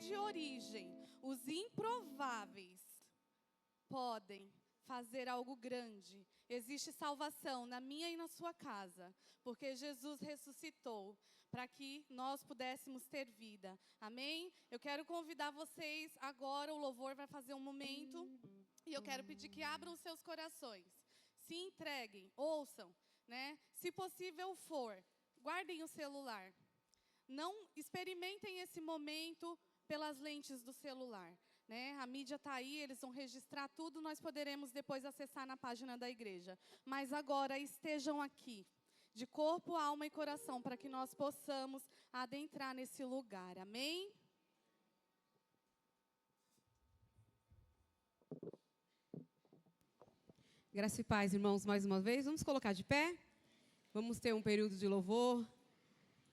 de origem, os improváveis, podem fazer algo grande. Existe salvação na minha e na sua casa, porque Jesus ressuscitou para que nós pudéssemos ter vida. Amém? Eu quero convidar vocês agora, o louvor vai fazer um momento, e eu quero pedir que abram os seus corações, se entreguem, ouçam, né? Se possível for, guardem o celular. Não experimentem esse momento pelas lentes do celular, né? A mídia está aí, eles vão registrar tudo, nós poderemos depois acessar na página da igreja. Mas agora estejam aqui, de corpo, alma e coração, para que nós possamos adentrar nesse lugar. Amém? Graça e paz, irmãos, mais uma vez. Vamos colocar de pé? Vamos ter um período de louvor.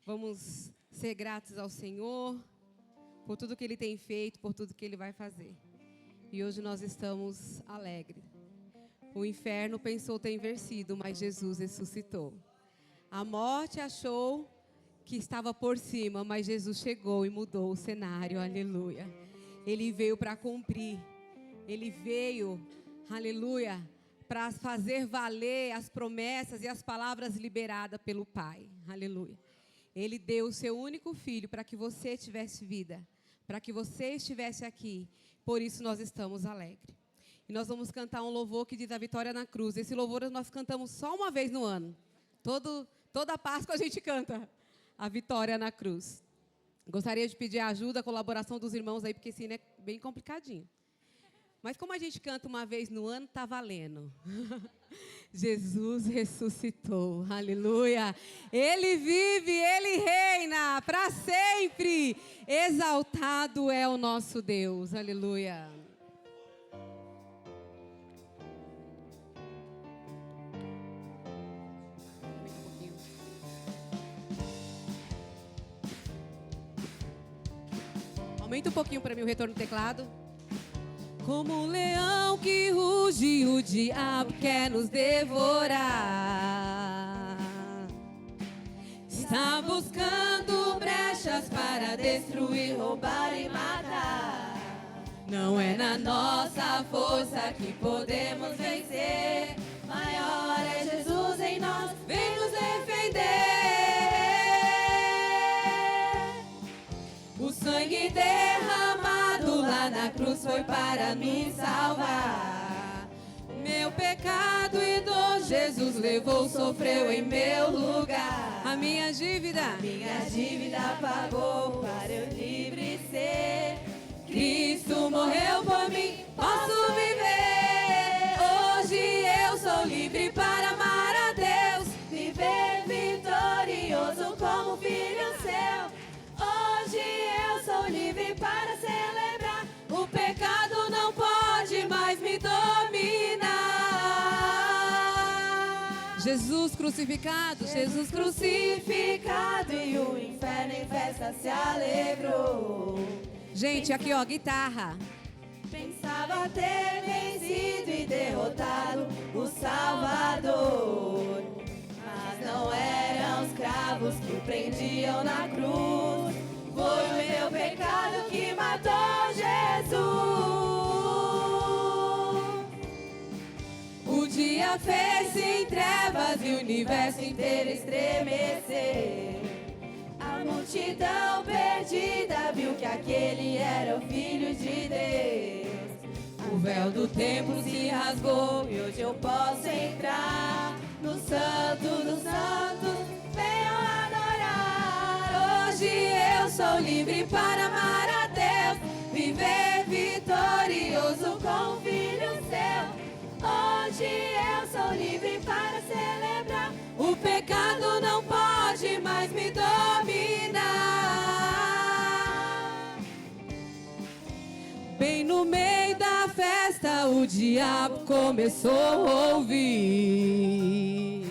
Vamos ser gratos ao Senhor por tudo que Ele tem feito, por tudo que Ele vai fazer. E hoje nós estamos alegres. O inferno pensou ter vencido, mas Jesus ressuscitou. A morte achou que estava por cima, mas Jesus chegou e mudou o cenário. Aleluia. Ele veio para cumprir. Ele veio, aleluia, para fazer valer as promessas e as palavras liberadas pelo Pai. Aleluia. Ele deu o seu único filho para que você tivesse vida, para que você estivesse aqui. Por isso nós estamos alegres. E nós vamos cantar um louvor que diz a vitória na cruz. Esse louvor nós cantamos só uma vez no ano. Toda Páscoa a gente canta a vitória na cruz. Gostaria de pedir a ajuda, a colaboração dos irmãos aí, porque esse hino é bem complicadinho. Mas como a gente canta uma vez no ano, está valendo. Jesus ressuscitou, aleluia. Ele vive, Ele reina para sempre. Exaltado é o nosso Deus, aleluia. Aumenta um pouquinho para mim o retorno do teclado. Como um leão que ruge, o diabo quer nos devorar. Está buscando brechas para destruir, roubar e matar. Não é na nossa força que podemos vencer. Maior é Jesus em nós, vem nos defender. O sangue derramado lá na cruz foi para me salvar. Meu pecado e dor Jesus levou, sofreu em meu lugar. A minha dívida pagou para eu livre ser. Cristo morreu por mim, posso viver. Hoje eu sou livre para amar a Deus, viver vitorioso como filho seu. Hoje eu sou livre para celebrar. O pecado não pode mais me dominar. Jesus crucificado, Jesus crucificado, e o inferno em festa se alegrou. Gente, aqui ó, guitarra. Pensava ter vencido e derrotado o Salvador, mas não eram os cravos que o prendiam na cruz. Foi o meu pecado que matou Jesus. O dia fez-se em trevas e o universo inteiro estremecer. A multidão perdida viu que aquele era o Filho de Deus. O véu do templo se rasgou e hoje eu posso entrar no Santo dos Santos. Venham adorar. Hoje eu sou livre para amar a Deus, viver vitorioso com o Filho seu. Hoje eu sou livre para celebrar. O pecado não pode mais me dominar. Bem no meio da festa o diabo começou a ouvir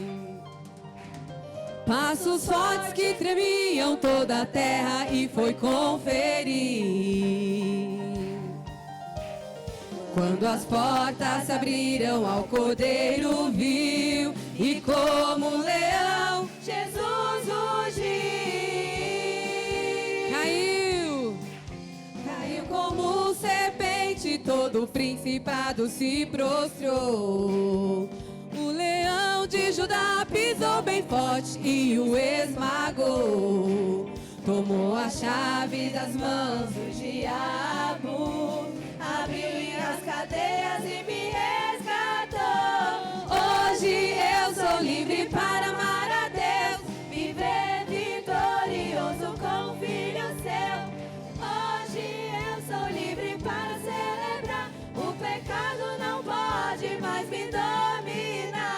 passos fortes que tremiam toda a terra e foi conferir. Quando as portas se abriram ao Cordeiro viu, e como um leão Jesus rugiu. como serpente, todo principado se prostrou. O leão de Judá pisou bem forte e o esmagou. Tomou a chave das mãos do diabo, abriu as cadeias e me resgatou. Hoje eu sou livre para amar a Deus, viver vitorioso com o Filho seu. Hoje eu sou livre para celebrar, o pecado não pode mais me dominar.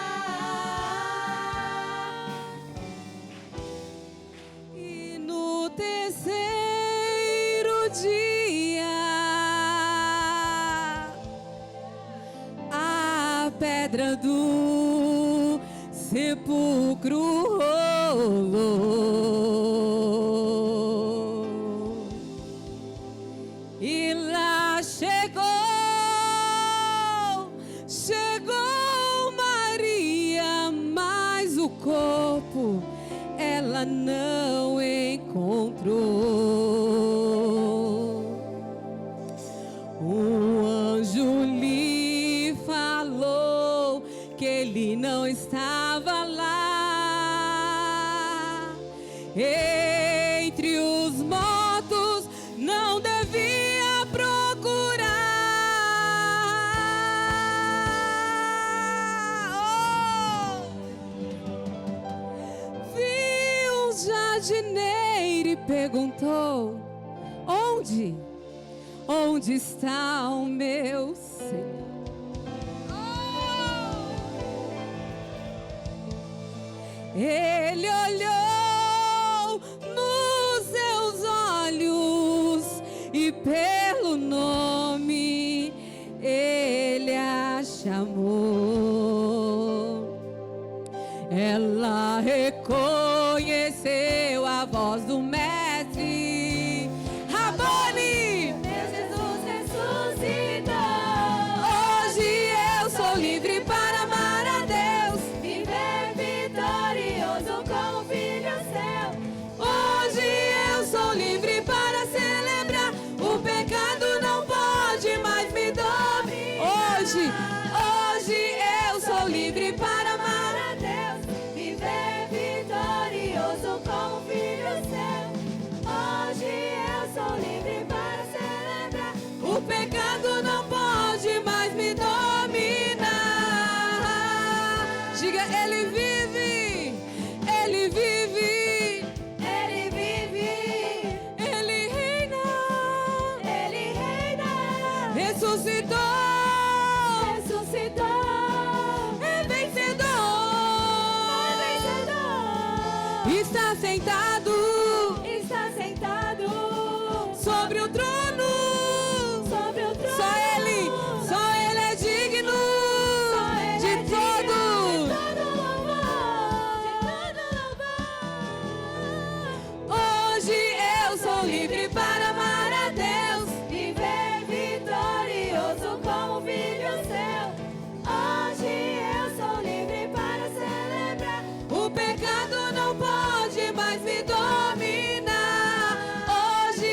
E no terceiro dia, a pedra do sepulcro rolou. E lá chegou Maria, mas o corpo ela não encontrou. Um anjo lhe falou que ele não estava lá. Entre os mortos não devia procurar. Viu um jardineiro e perguntou: onde está o meu Senhor? Ele olhou nos seus olhos e pelo nome ele a chamou. Ela reconheceu a voz do mestre. Rabone, meu Jesus ressuscitou. Hoje eu sou livre para amar a Deus, viver vitorioso como Filho seu. Hoje eu sou livre para celebrar, o pecado não pode mais me dominar. Hoje eu sou livre para amar a Deus, viver vitorioso como Filho seu. Hoje eu sou livre para celebrar, o pecado não pode mais me dominar. Diga, ele vive, ele vive, ele vive, ele reina, ressuscitou, é vencedor, está sentado sobre o trono. Só ele é digno de todo louvor. Hoje eu sou livre para amar a Deus, viver vitorioso como Filho seu. Hoje eu sou livre para celebrar, o pecado não pode mais me dominar. Hoje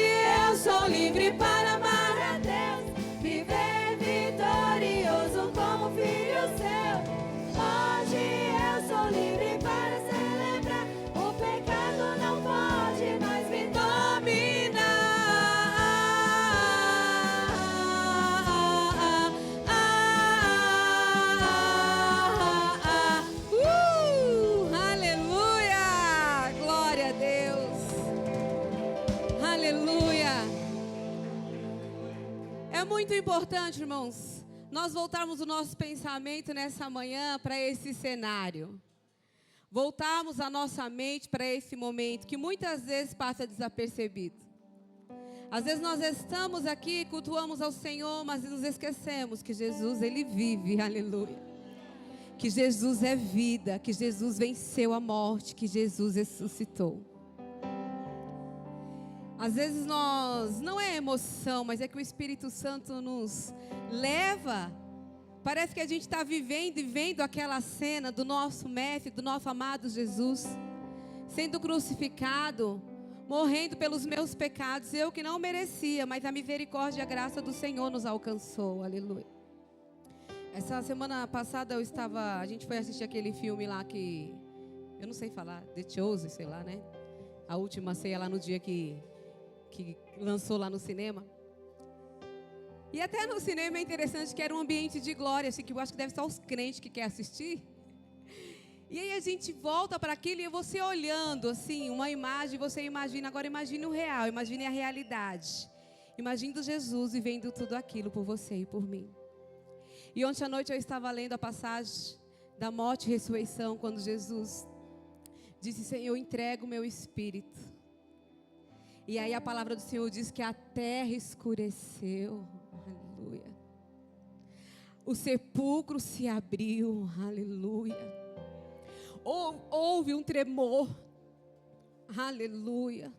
eu sou livre para amar a Deus, viver vitorioso como Filho seu. Hoje eu sou livre para celebrar, o pecado não pode mais me dominar. Aleluia! Glória a Deus! Aleluia! É muito importante, irmãos, nós voltarmos o nosso pensamento nessa manhã para esse cenário. Voltarmos a nossa mente para esse momento que muitas vezes passa desapercebido. Às vezes nós estamos aqui, cultuamos ao Senhor, mas nos esquecemos que Jesus, Ele vive, aleluia. Que Jesus é vida, que Jesus venceu a morte, que Jesus ressuscitou. Às vezes nós, não é emoção, mas é que o Espírito Santo nos leva. Parece que a gente está vivendo e vendo aquela cena do nosso mestre, do nosso amado Jesus, sendo crucificado, morrendo pelos meus pecados, eu que não merecia, mas a misericórdia e a graça do Senhor nos alcançou, aleluia. Essa semana passada a gente foi assistir aquele filme lá que, eu não sei falar, The Chosen, sei lá, né? A última ceia lá no dia que lançou lá no cinema. E até no cinema é interessante que era um ambiente de glória, assim, que eu acho que deve estar os crentes que querem assistir. E aí a gente volta para aquilo e você olhando, assim, uma imagem, você imagina, agora imagine o real, imagine a realidade. Imagine Jesus vivendo tudo aquilo por você e por mim. E ontem à noite eu estava lendo a passagem da morte e ressurreição, quando Jesus disse: Senhor, eu entrego o meu espírito. E aí a palavra do Senhor diz que a terra escureceu, aleluia. O sepulcro se abriu, aleluia. Houve um tremor, aleluia.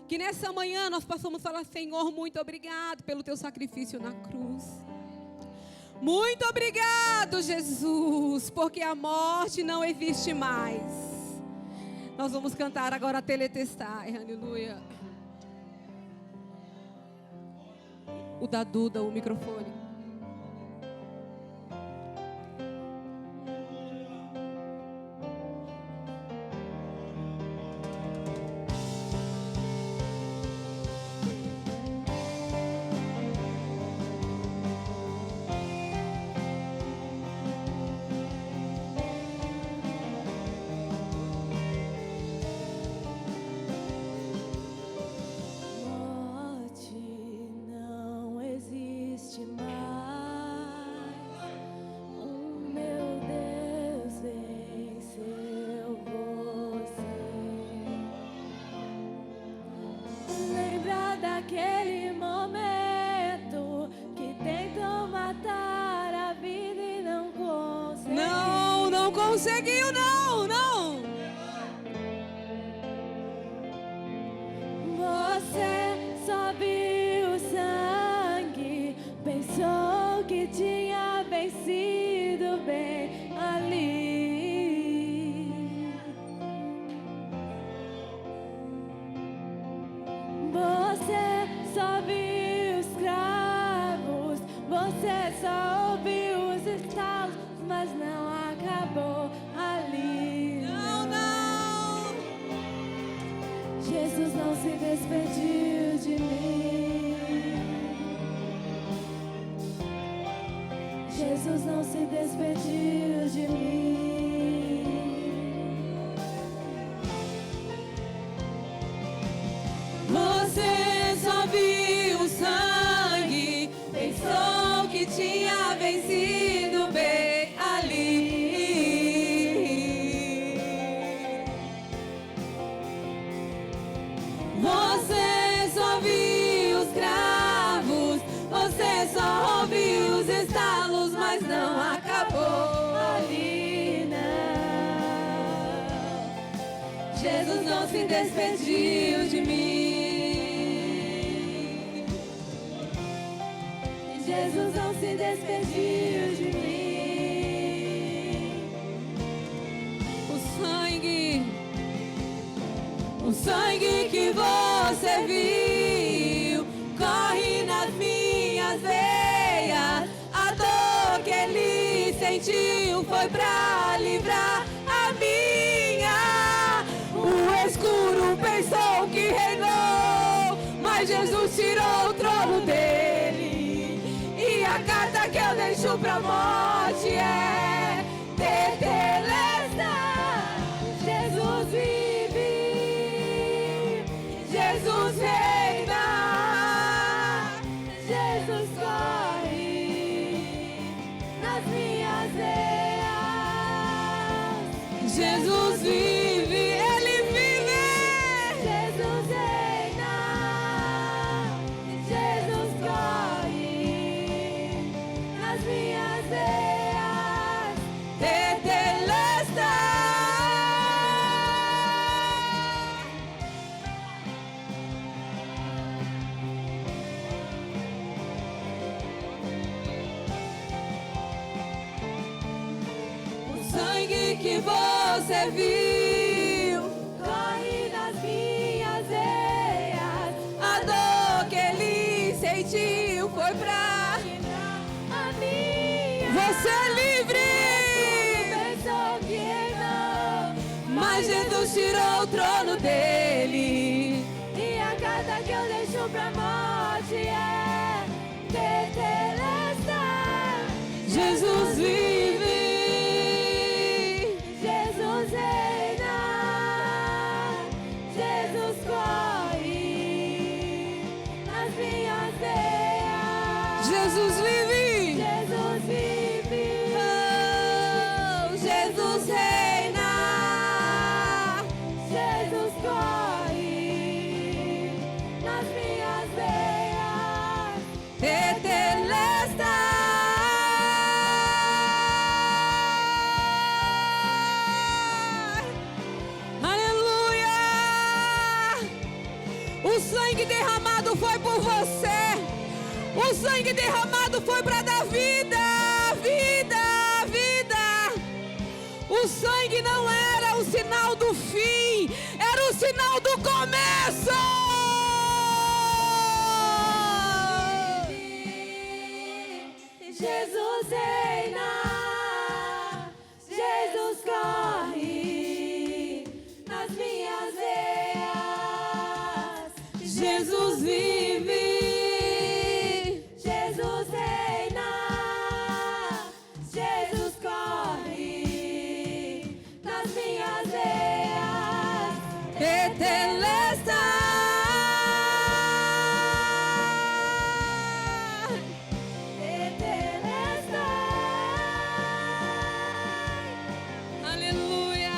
Que nessa manhã nós possamos falar: Senhor, muito obrigado pelo teu sacrifício na cruz. Muito obrigado, Jesus, porque a morte não existe mais. Nós vamos cantar agora a Teletestai, aleluia. O da Duda, o microfone. Aquele momento que tentou matar a vida e não conseguiu. Não conseguiu, não. Você só viu o sangue, pensou que tinha vencido bem ali. Você só viu os cravos, você só ouviu os estalos, mas não acabou ali. Não. Jesus não se despediu de mim. Jesus não se despediu de mim. Você só viu o sangue, pensou que tinha vencido bem ali. Você só viu os cravos, você só ouviu os estalos, mas não acabou ali, não. Jesus não se despediu de mim. Jesus não se despediu de mim. O sangue que você viu corre nas minhas veias. A dor que ele sentiu foi pra livrar a minha. O escuro pensou que reinou, mas Jesus tirou o trono dele. E a carta que eu deixo pra morte é Tetelestai. Jesus vive, Jesus reina, Jesus corre nas minhas veias. Jesus vive, Ele vive. Jesus reina, Jesus corre nas minhas veias. Tetelestai. O sangue que você viu Corre nas minhas quebrar. A minha Você é livre. pensou que não, Mas Jesus tirou o trono dele. e a carta que eu deixo pra morte é tetelestai. Jesus vive. Jesus reina, Jesus corre nas minhas veias. Jesus vive. Jesus vive, Oh, Jesus reina. Jesus corre nas minhas veias. Tetelestai. Aleluia. O sangue derramado foi por você. O sangue derramado foi para dar vida, vida, vida. O sangue não era o sinal do fim, era o sinal do começo. Jesus reina, Jesus corre nas minhas veias. Jesus vive. Jesus reina, Jesus corre nas minhas veias. Tetelestai. Aleluia.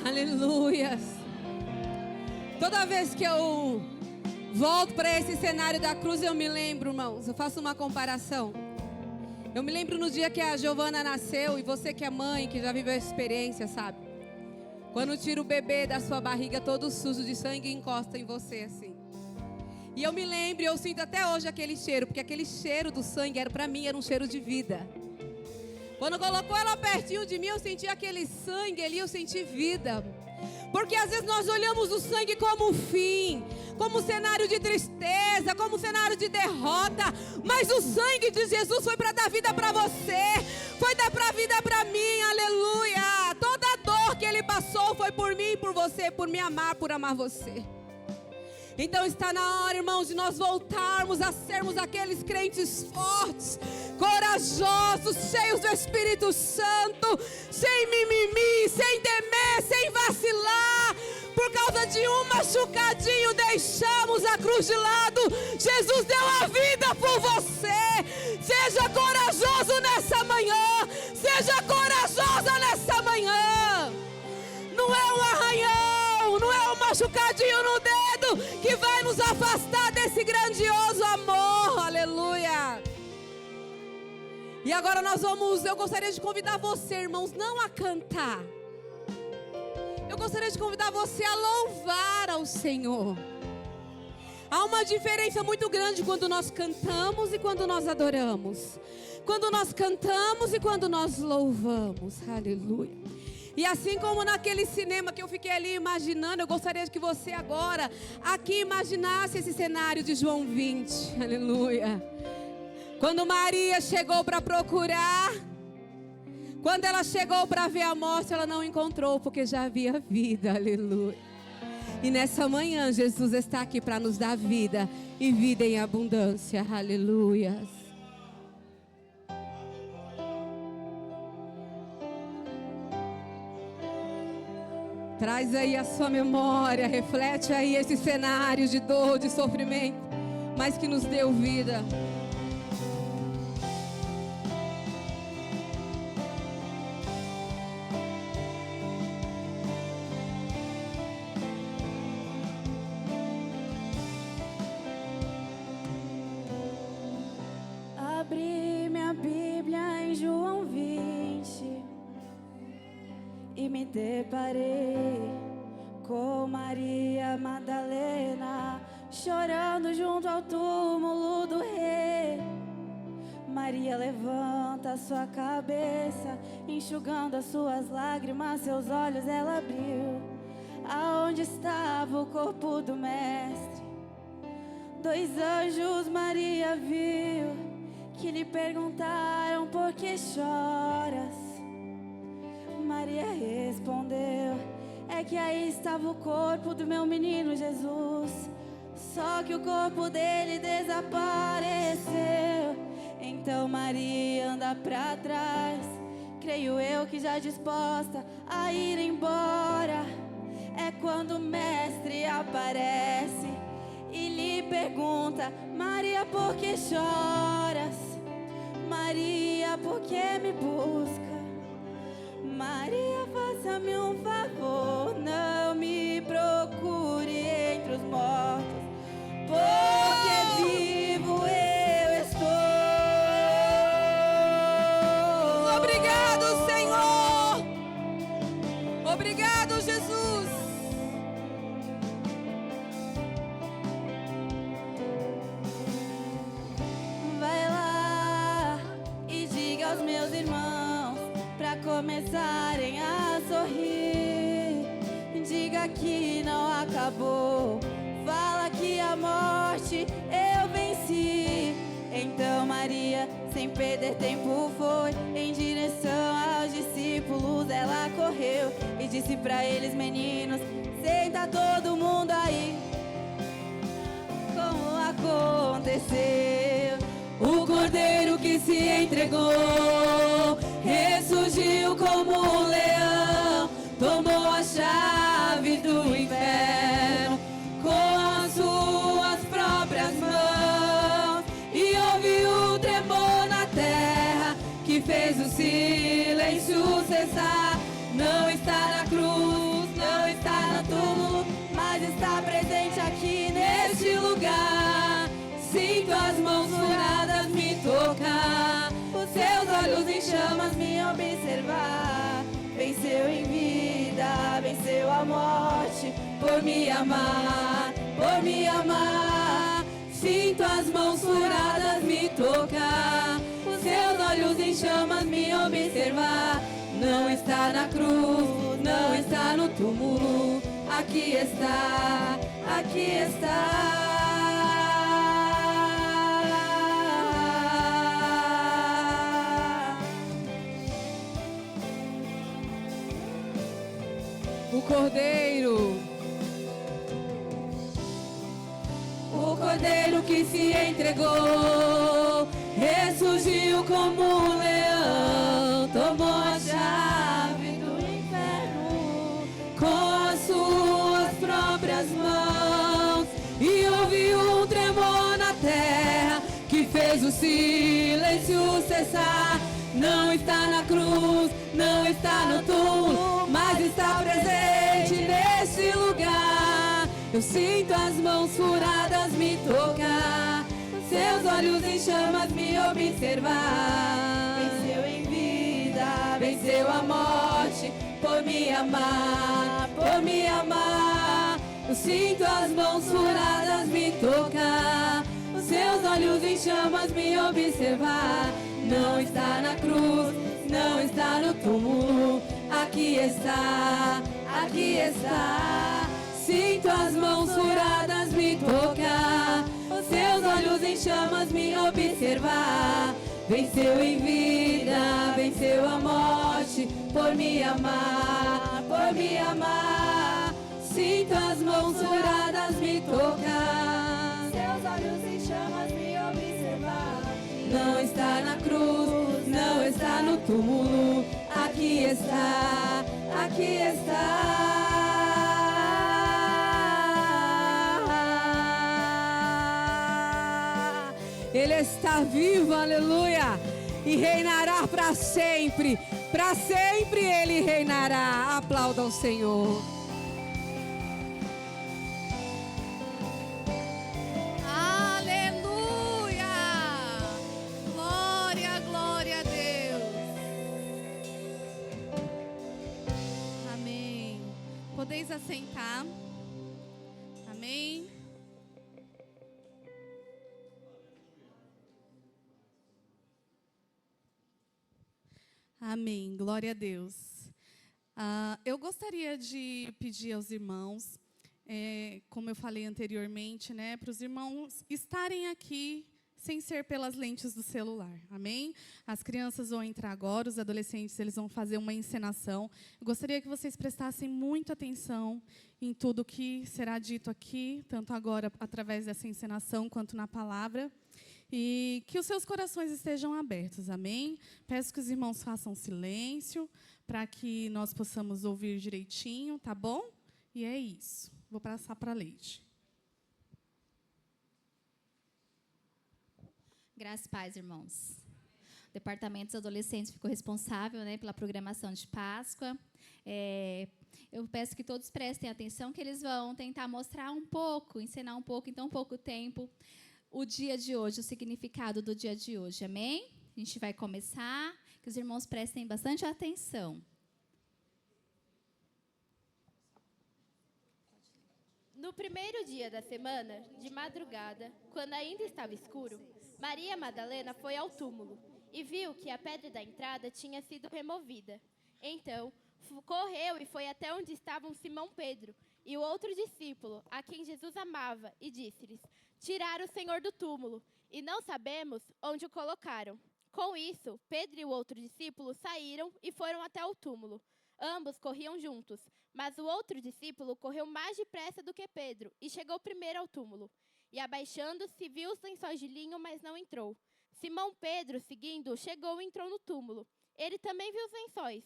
Aleluia. Toda vez que eu volto para esse cenário da cruz, eu me lembro, irmãos, eu faço uma comparação. Eu me lembro no dia que a Giovana nasceu, e você que é mãe, que já viveu essa experiência, sabe? Quando tira o bebê da sua barriga todo sujo de sangue e encosta em você assim. E eu me lembro, eu sinto até hoje aquele cheiro, porque aquele cheiro do sangue era para mim, era um cheiro de vida. Quando colocou ela pertinho de mim, eu senti aquele sangue ali, eu senti vida. Porque às vezes nós olhamos o sangue como um fim, como um cenário de tristeza, como um cenário de derrota. Mas o sangue de Jesus foi para dar vida para você, foi dar para vida para mim, aleluia. Toda a dor que Ele passou foi por mim e por você, por me amar, por amar você. Então está na hora, irmãos, de nós voltarmos a sermos aqueles crentes fortes, corajosos, cheios do Espírito Santo, sem mimimi, sem temer, sem vacilar. Por causa de um machucadinho deixamos a cruz de lado. Jesus deu a vida por você. Seja corajoso nessa manhã, seja corajosa nessa manhã. Não é um arranhão, não é um machucadinho no dedo que vai nos afastar desse grandioso amor, aleluia. E agora eu gostaria de convidar você, irmãos, não a cantar. Eu gostaria de convidar você a louvar ao Senhor. Há uma diferença muito grande quando nós cantamos e quando nós adoramos. Quando nós cantamos e quando nós louvamos, aleluia. E assim como naquele cinema que eu fiquei ali imaginando, eu gostaria que você agora aqui imaginasse esse cenário de João 20, aleluia. Quando Maria chegou para procurar, quando ela chegou para ver a morte, ela não encontrou, porque já havia vida, aleluia. E nessa manhã Jesus está aqui para nos dar vida, e vida em abundância, aleluia. Traz aí a sua memória, reflete aí esse cenário de dor, de sofrimento, mas que nos deu vida. Abri minha Bíblia em João 20 e me deparei com Maria Madalena chorando junto ao túmulo do rei. Maria levanta sua cabeça, enxugando as suas lágrimas, seus olhos ela abriu. aonde estava o corpo do mestre. 2 anjos Maria viu, que lhe perguntaram: por que choras? Maria respondeu: é que aí estava o corpo do meu menino Jesus, só que o corpo dele desapareceu. Então Maria anda pra trás, creio eu que já disposta a ir embora. É quando o mestre aparece e lhe pergunta: Maria, por que choras? Maria, por que me busca? Maria, faça-me um favor, não me procure entre os mortos, porque vivo eu estou. Obrigado, Senhor. Obrigado, Jesus. Vai lá e diga aos meus irmãos pra começarem a sorrir. Diga que não acabou, fala que a morte eu venci. Então Maria, sem perder tempo, foi em direção aos discípulos. Ela correu e disse pra eles: meninos, senta todo mundo aí. Como aconteceu? O cordeiro que se entregou ressurgiu como um leão, tomou a chave do inferno com as suas próprias mãos, e houve um tremor na terra que fez o silêncio cessar. Não está na cruz, não está no túmulo, mas está presente aqui neste lugar. Sinto as mãos furadas me tocar, os seus olhos em chamas me observar. Venceu em vida, venceu a morte, por me amar, por me amar. Sinto as mãos furadas me tocar, os seus olhos em chamas me observar. Não está na cruz, não está no túmulo, aqui está, aqui está. O cordeiro que se entregou ressurgiu como um leão, tomou a chave do inferno com as suas próprias mãos, e houve um tremor na terra que fez o silêncio cessar. Não está na cruz, não está no túmulo, mas está presente neste lugar. Eu sinto as mãos furadas me tocar, seus olhos em chamas me observar. Venceu em vida, venceu a morte, por me amar, por me amar. Eu sinto as mãos furadas me tocar, os seus olhos em chamas me observar. Não está na cruz, não está no túmulo, aqui está, aqui está. Sinto as mãos furadas me tocar, os seus olhos em chamas me observar. Venceu em vida, venceu a morte, por me amar, por me amar. Sinto as mãos furadas me tocar, seus olhos em chamas me observar. Não está na cruz, não está no túmulo, aqui está, aqui está. Ele está vivo, aleluia, e reinará para sempre Ele reinará. Aplauda o Senhor. Aleluia! Glória, glória a Deus. Amém. Podeis assentar. Amém. Amém. Glória a Deus. Eu gostaria de pedir aos irmãos, como eu falei anteriormente, né, para os irmãos estarem aqui sem ser pelas lentes do celular, amém? As crianças vão entrar agora, os adolescentes eles vão fazer uma encenação. Eu gostaria que vocês prestassem muita atenção em tudo que será dito aqui, tanto agora através dessa encenação, quanto na palavra, e que os seus corações estejam abertos, amém? Peço que os irmãos façam silêncio, para que nós possamos ouvir direitinho, tá bom? E é isso. Vou passar para a Leide. Graças e paz, irmãos. O Departamento dos Adolescentes ficou responsável, né, pela programação de Páscoa. Eu peço que todos prestem atenção, que eles vão tentar mostrar um pouco, ensinar um pouco, em tão pouco tempo, o dia de hoje, o significado do dia de hoje. Amém? A gente vai começar, que os irmãos prestem bastante atenção. No primeiro dia da semana, de madrugada, quando ainda estava escuro, Maria Madalena foi ao túmulo e viu que a pedra da entrada tinha sido removida. Então, correu e foi até onde estavam Simão Pedro e o outro discípulo, a quem Jesus amava, e disse-lhes: tiraram o Senhor do túmulo, e não sabemos onde o colocaram. Com isso, Pedro e o outro discípulo saíram e foram até o túmulo. Ambos corriam juntos, mas o outro discípulo correu mais depressa do que Pedro e chegou primeiro ao túmulo. E abaixando-se, viu os lençóis de linho, mas não entrou. Simão Pedro, seguindo, chegou e entrou no túmulo. Ele também viu os lençóis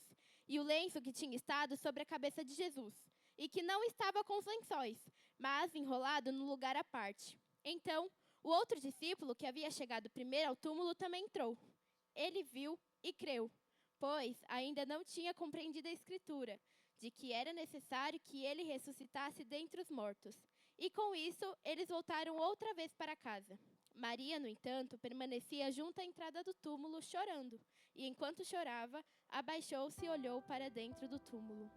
e o lenço que tinha estado sobre a cabeça de Jesus, e que não estava com os lençóis, mas enrolado no lugar à parte. Então, o outro discípulo, que havia chegado primeiro ao túmulo, também entrou. Ele viu e creu, pois ainda não tinha compreendido a Escritura, de que era necessário que ele ressuscitasse dentre os mortos. E com isso, eles voltaram outra vez para casa. Maria, no entanto, permanecia junto à entrada do túmulo, chorando. E enquanto chorava, abaixou-se e olhou para dentro do túmulo.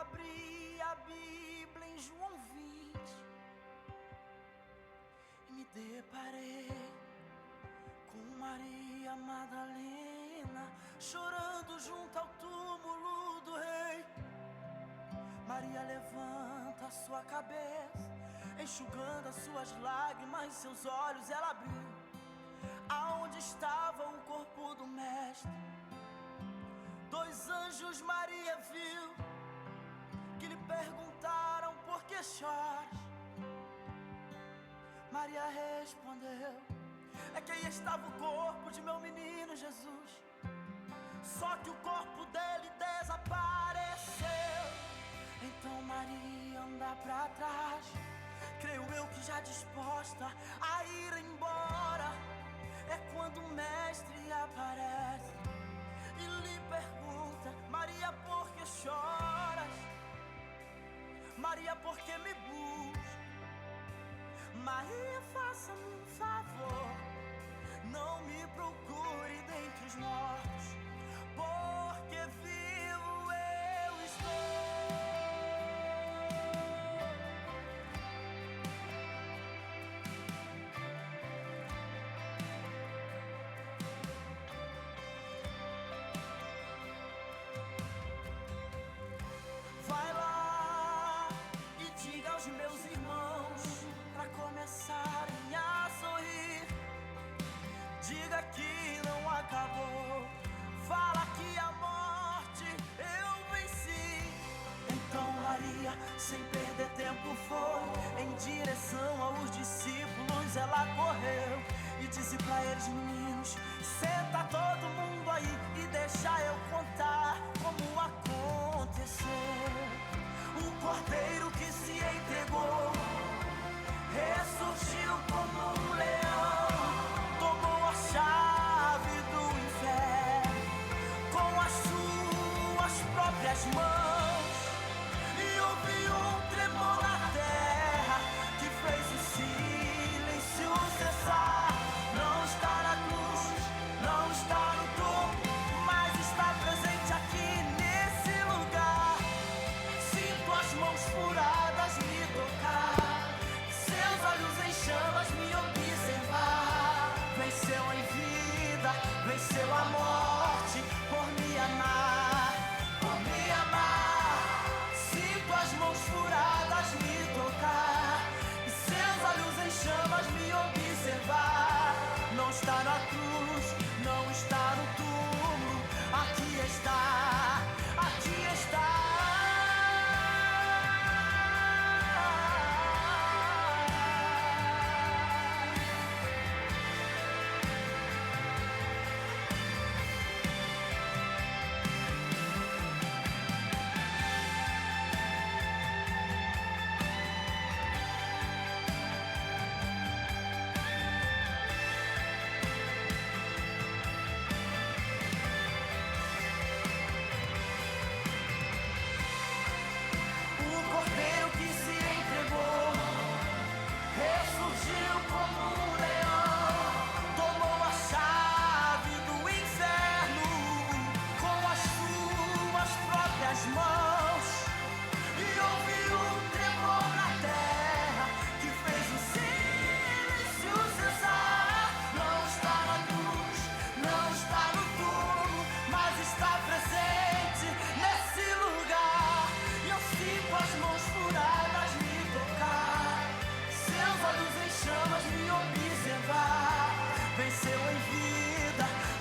Abri a Bíblia em João 20 e me deparei com Maria Madalena chorando junto ao túmulo do rei. Maria levanta sua cabeça, enxugando as suas lágrimas, seus olhos ela abriu, aonde estava o corpo do mestre. 2 anjos Maria viu, que lhe perguntaram: por que choras? Maria respondeu: é que aí estava o corpo de meu menino Jesus, só que o corpo dele desapareceu. Então Maria anda pra trás, creio eu que já disposta a ir embora. É quando o mestre aparece e lhe pergunta: Maria, por que choras? Maria, por que me busca? Maria, faça-me um favor, não me procure dentre os mortos, porque vivo eu estou. Vai lá e diga aos meus irmãos pra começarem a sorrir. Diga que não acabou, fala que a morte eu venci. Então Maria, sem perder tempo, foi em direção aos discípulos. Ela correu e disse pra eles: meninos, senta todo mundo aí e deixa eu contar como aconteceu. O cordeiro que se entregou ressurgiu como um leão, tomou a chave do inferno com as suas próprias mãos, e está na cruz, não está no túmulo. Aqui está, aqui está.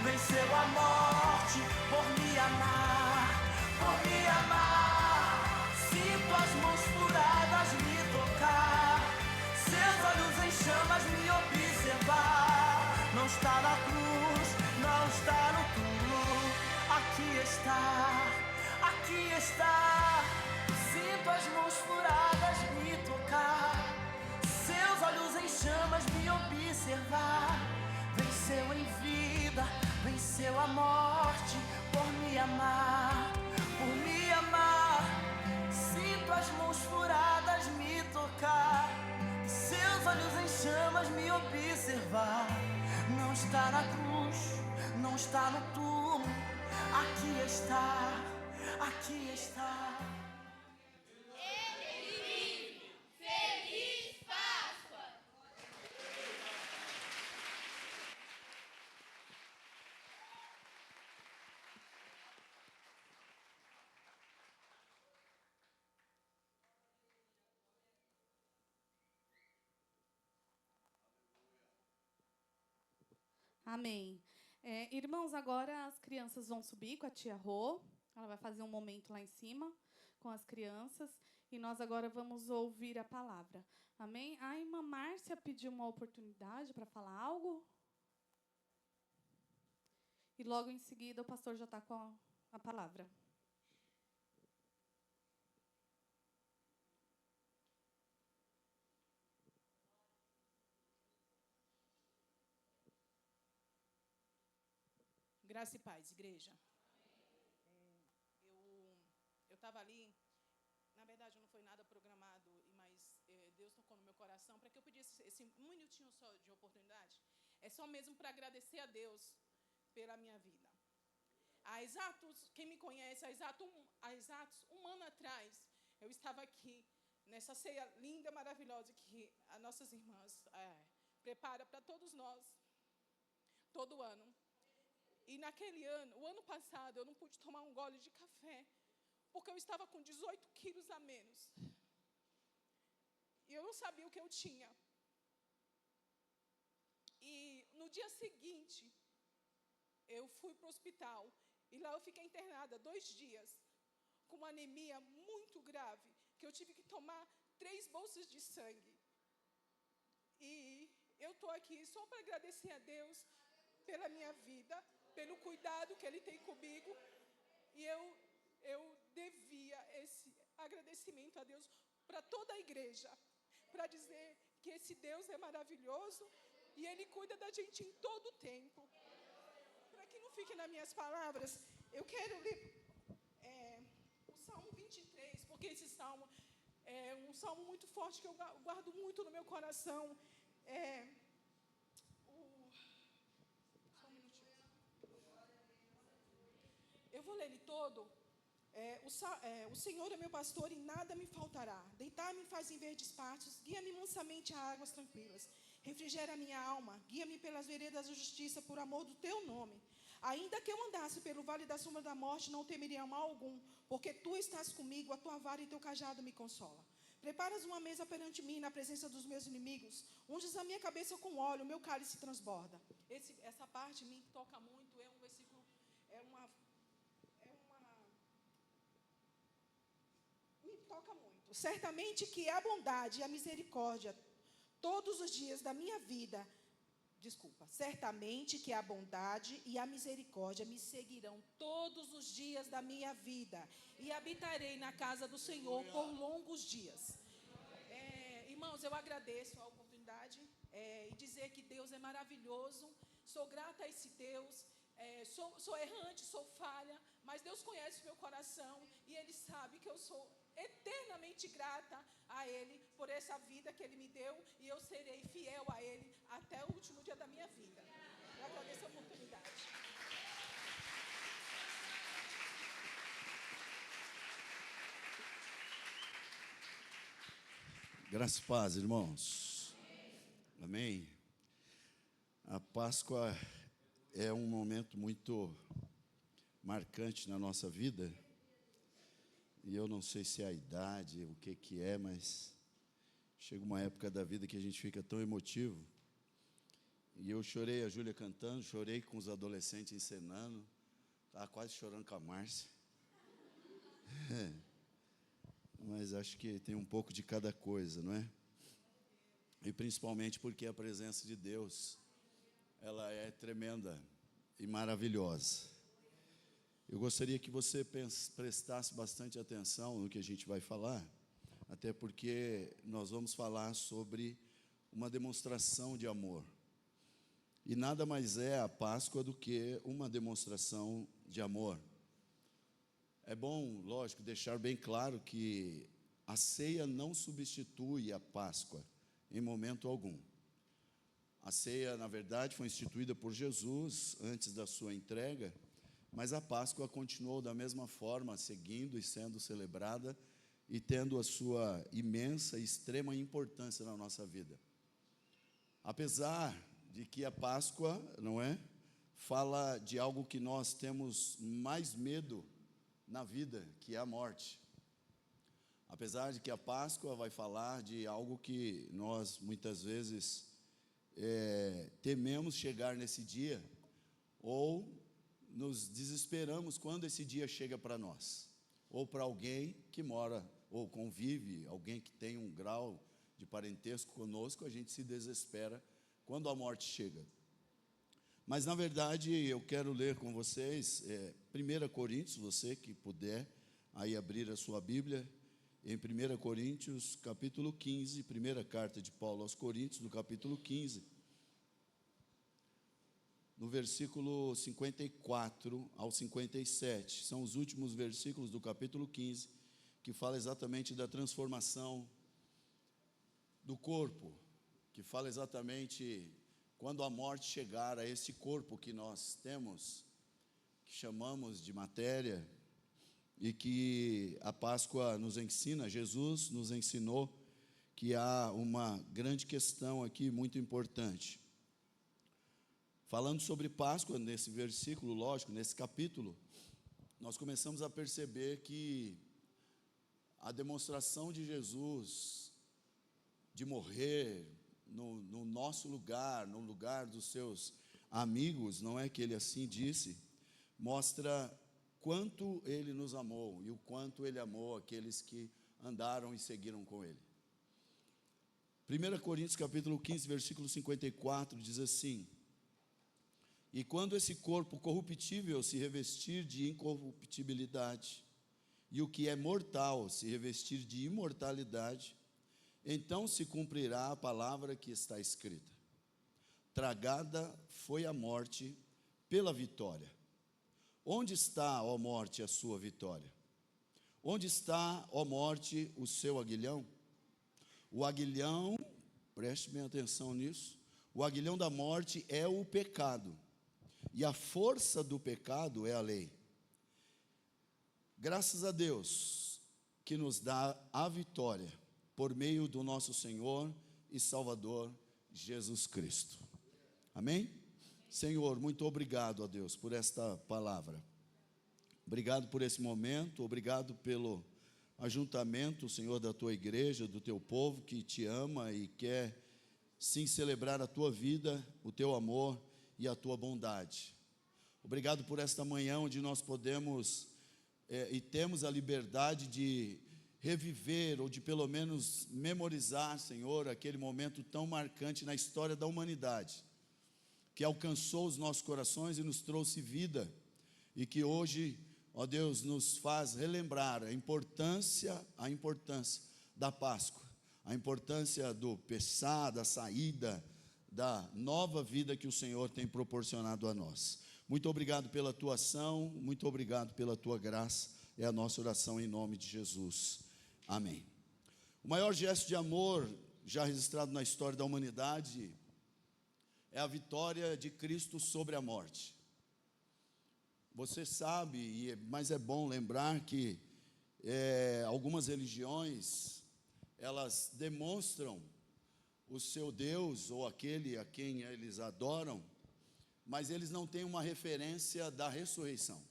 Venceu a morte por me amar, por me amar. Sinto as mãos furadas me tocar, seus olhos em chamas me observar. Não está na cruz, não está no túmulo. Aqui está, aqui está. Sinto as mãos furadas me tocar, seus olhos em chamas me observar. Venceu em vida, venceu a morte por me amar, por me amar. Sinto as mãos furadas me tocar, seus olhos em chamas me observar. Não está na cruz, não está no túmulo. Aqui está, aqui está. Amém. Irmãos, agora as crianças vão subir com a tia Rô. Ela vai fazer um momento lá em cima com as crianças. E nós agora vamos ouvir a palavra. Amém? A irmã Márcia pediu uma oportunidade para falar algo. E logo em seguida o pastor já está com a palavra. Graça e paz, igreja. Eu estava ali, na verdade não foi nada programado, mas Deus tocou no meu coração para que eu pedisse esse um minutinho só de oportunidade. É só mesmo para agradecer a Deus pela minha vida. Quem me conhece, há exatos um ano atrás, eu estava aqui, nessa ceia linda, maravilhosa, que as nossas irmãs preparam para todos nós, todo ano. E naquele ano, o ano passado, eu não pude tomar um gole de café, porque eu estava com 18 quilos a menos. E eu não sabia o que eu tinha. E no dia seguinte, eu fui para o hospital. E lá eu fiquei internada 2 dias, com uma anemia muito grave, que eu tive que tomar 3 bolsas de sangue. E eu estou aqui só para agradecer a Deus pela minha vida, pelo cuidado que Ele tem comigo. E eu devia esse agradecimento a Deus para toda a igreja, para dizer que esse Deus é maravilhoso e Ele cuida da gente em todo o tempo. Para que não fique nas minhas palavras, eu quero ler o Salmo 23, porque esse salmo é um salmo muito forte que eu guardo muito no meu coração. Eu vou ler ele todo. O Senhor é meu pastor e nada me faltará. Deitar-me faz em verdes pastos, guia-me mansamente a águas tranquilas. Refrigera a minha alma, guia-me pelas veredas da justiça, por amor do teu nome. Ainda que eu andasse pelo vale da sombra da morte, não temeria mal algum, porque tu estás comigo, a tua vara e teu cajado me consola. Preparas uma mesa perante mim na presença dos meus inimigos. Unges a minha cabeça com óleo, o meu cálice transborda. Essa parte me toca muito. É um versículo, me toca muito. Certamente que a bondade e a misericórdia todos os dias da minha vida. Certamente que a bondade e a misericórdia me seguirão todos os dias da minha vida, e habitarei na casa do Senhor por longos dias. Irmãos, eu agradeço a oportunidade e dizer que Deus é maravilhoso. Sou grata a esse Deus. Sou errante, sou falha, mas Deus conhece o meu coração e Ele sabe que eu sou eternamente grata a Ele por essa vida que Ele me deu, e eu serei fiel a Ele até o último dia da minha vida. Eu agradeço a oportunidade. Graças e paz, irmãos. Amém. A Páscoa é um momento muito marcante na nossa vida. E eu não sei se é a idade, o que é, mas chega uma época da vida que a gente fica tão emotivo. E eu chorei, a Júlia cantando, chorei com os adolescentes encenando, estava quase chorando com a Márcia. Mas acho que tem um pouco de cada coisa, não é? E principalmente porque a presença de Deus, ela é tremenda e maravilhosa. Eu gostaria que você prestasse bastante atenção no que a gente vai falar, até porque nós vamos falar sobre uma demonstração de amor. E nada mais é a Páscoa do que uma demonstração de amor. É bom, lógico, deixar bem claro que a ceia não substitui a Páscoa em momento algum. A ceia, na verdade, foi instituída por Jesus antes da sua entrega, mas a Páscoa continuou da mesma forma, seguindo e sendo celebrada e tendo a sua imensa e extrema importância na nossa vida. Apesar de que a Páscoa, não é, fala de algo que nós temos mais medo na vida, que é a morte. Apesar de que a Páscoa vai falar de algo que nós muitas vezes tememos chegar nesse dia, ou nos desesperamos quando esse dia chega para nós, ou para alguém que mora ou convive, alguém que tem um grau de parentesco conosco, a gente se desespera quando a morte chega. Mas, na verdade, eu quero ler com vocês 1 Coríntios, você que puder aí abrir a sua Bíblia, em 1 Coríntios, capítulo 15, primeira carta de Paulo aos Coríntios, do capítulo 15, no versículo 54 ao 57, são os últimos versículos do capítulo 15, que fala exatamente da transformação do corpo, que fala exatamente quando a morte chegar a esse corpo que nós temos, que chamamos de matéria, e que a Páscoa nos ensina, Jesus nos ensinou que há uma grande questão aqui muito importante. Falando sobre Páscoa, nesse versículo, lógico, nesse capítulo, nós começamos a perceber que a demonstração de Jesus, de morrer no nosso lugar, no lugar dos seus amigos, não é que ele assim disse, mostra quanto ele nos amou e o quanto ele amou aqueles que andaram e seguiram com ele. 1 Coríntios capítulo 15, versículo 54, diz assim: e quando esse corpo corruptível se revestir de incorruptibilidade, e o que é mortal se revestir de imortalidade, então se cumprirá a palavra que está escrita: tragada foi a morte pela vitória. Onde está, ó morte, a sua vitória? Onde está, ó morte, o seu aguilhão? O aguilhão, preste bem atenção nisso, o aguilhão da morte é o pecado, e a força do pecado é a lei. Graças a Deus que nos dá a vitória por meio do nosso Senhor e Salvador Jesus Cristo. Amém? Senhor, muito obrigado a Deus por esta palavra. Obrigado por esse momento, obrigado ajuntamento, Senhor, da tua igreja, do teu povo que te ama e quer, sim, celebrar a tua vida, o teu amor e a tua bondade. Obrigado por esta manhã onde nós podemos e temos a liberdade de reviver ou de pelo menos memorizar, Senhor, aquele momento tão marcante na história da humanidade, que alcançou os nossos corações e nos trouxe vida, e que hoje, ó Deus, nos faz relembrar a importância da Páscoa, a importância do Pessá, da saída, da nova vida que o Senhor tem proporcionado a nós. Muito obrigado pela tua ação, muito obrigado pela tua graça, é a nossa oração em nome de Jesus. Amém. O maior gesto de amor já registrado na história da humanidade é a vitória de Cristo sobre a morte. Você sabe, mas é bom lembrar que algumas religiões, elas demonstram o seu Deus, ou aquele a quem eles adoram, mas eles não têm uma referência da ressurreição.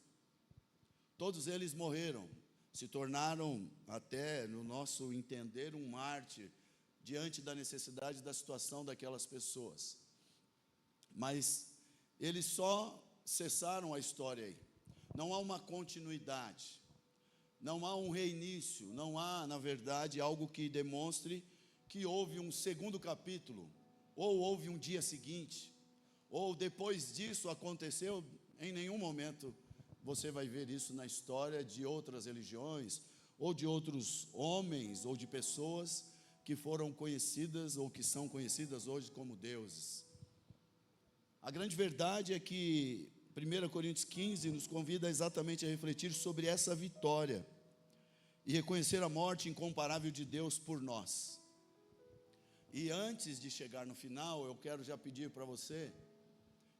Todos eles morreram, se tornaram, até no nosso entender, um mártir, diante da necessidade da situação daquelas pessoas. Mas eles só cessaram a história aí. Não há uma continuidade, não há um reinício, não há, na verdade, algo que demonstre que houve um segundo capítulo, ou houve um dia seguinte, ou depois disso aconteceu. Em nenhum momento você vai ver isso na história de outras religiões, ou de outros homens, ou de pessoas que foram conhecidas, ou que são conhecidas hoje como deuses. A grande verdade é que 1 Coríntios 15 nos convida exatamente a refletir sobre essa vitória, e reconhecer a morte incomparável de Deus por nós. E antes de chegar no final, eu quero já pedir para você,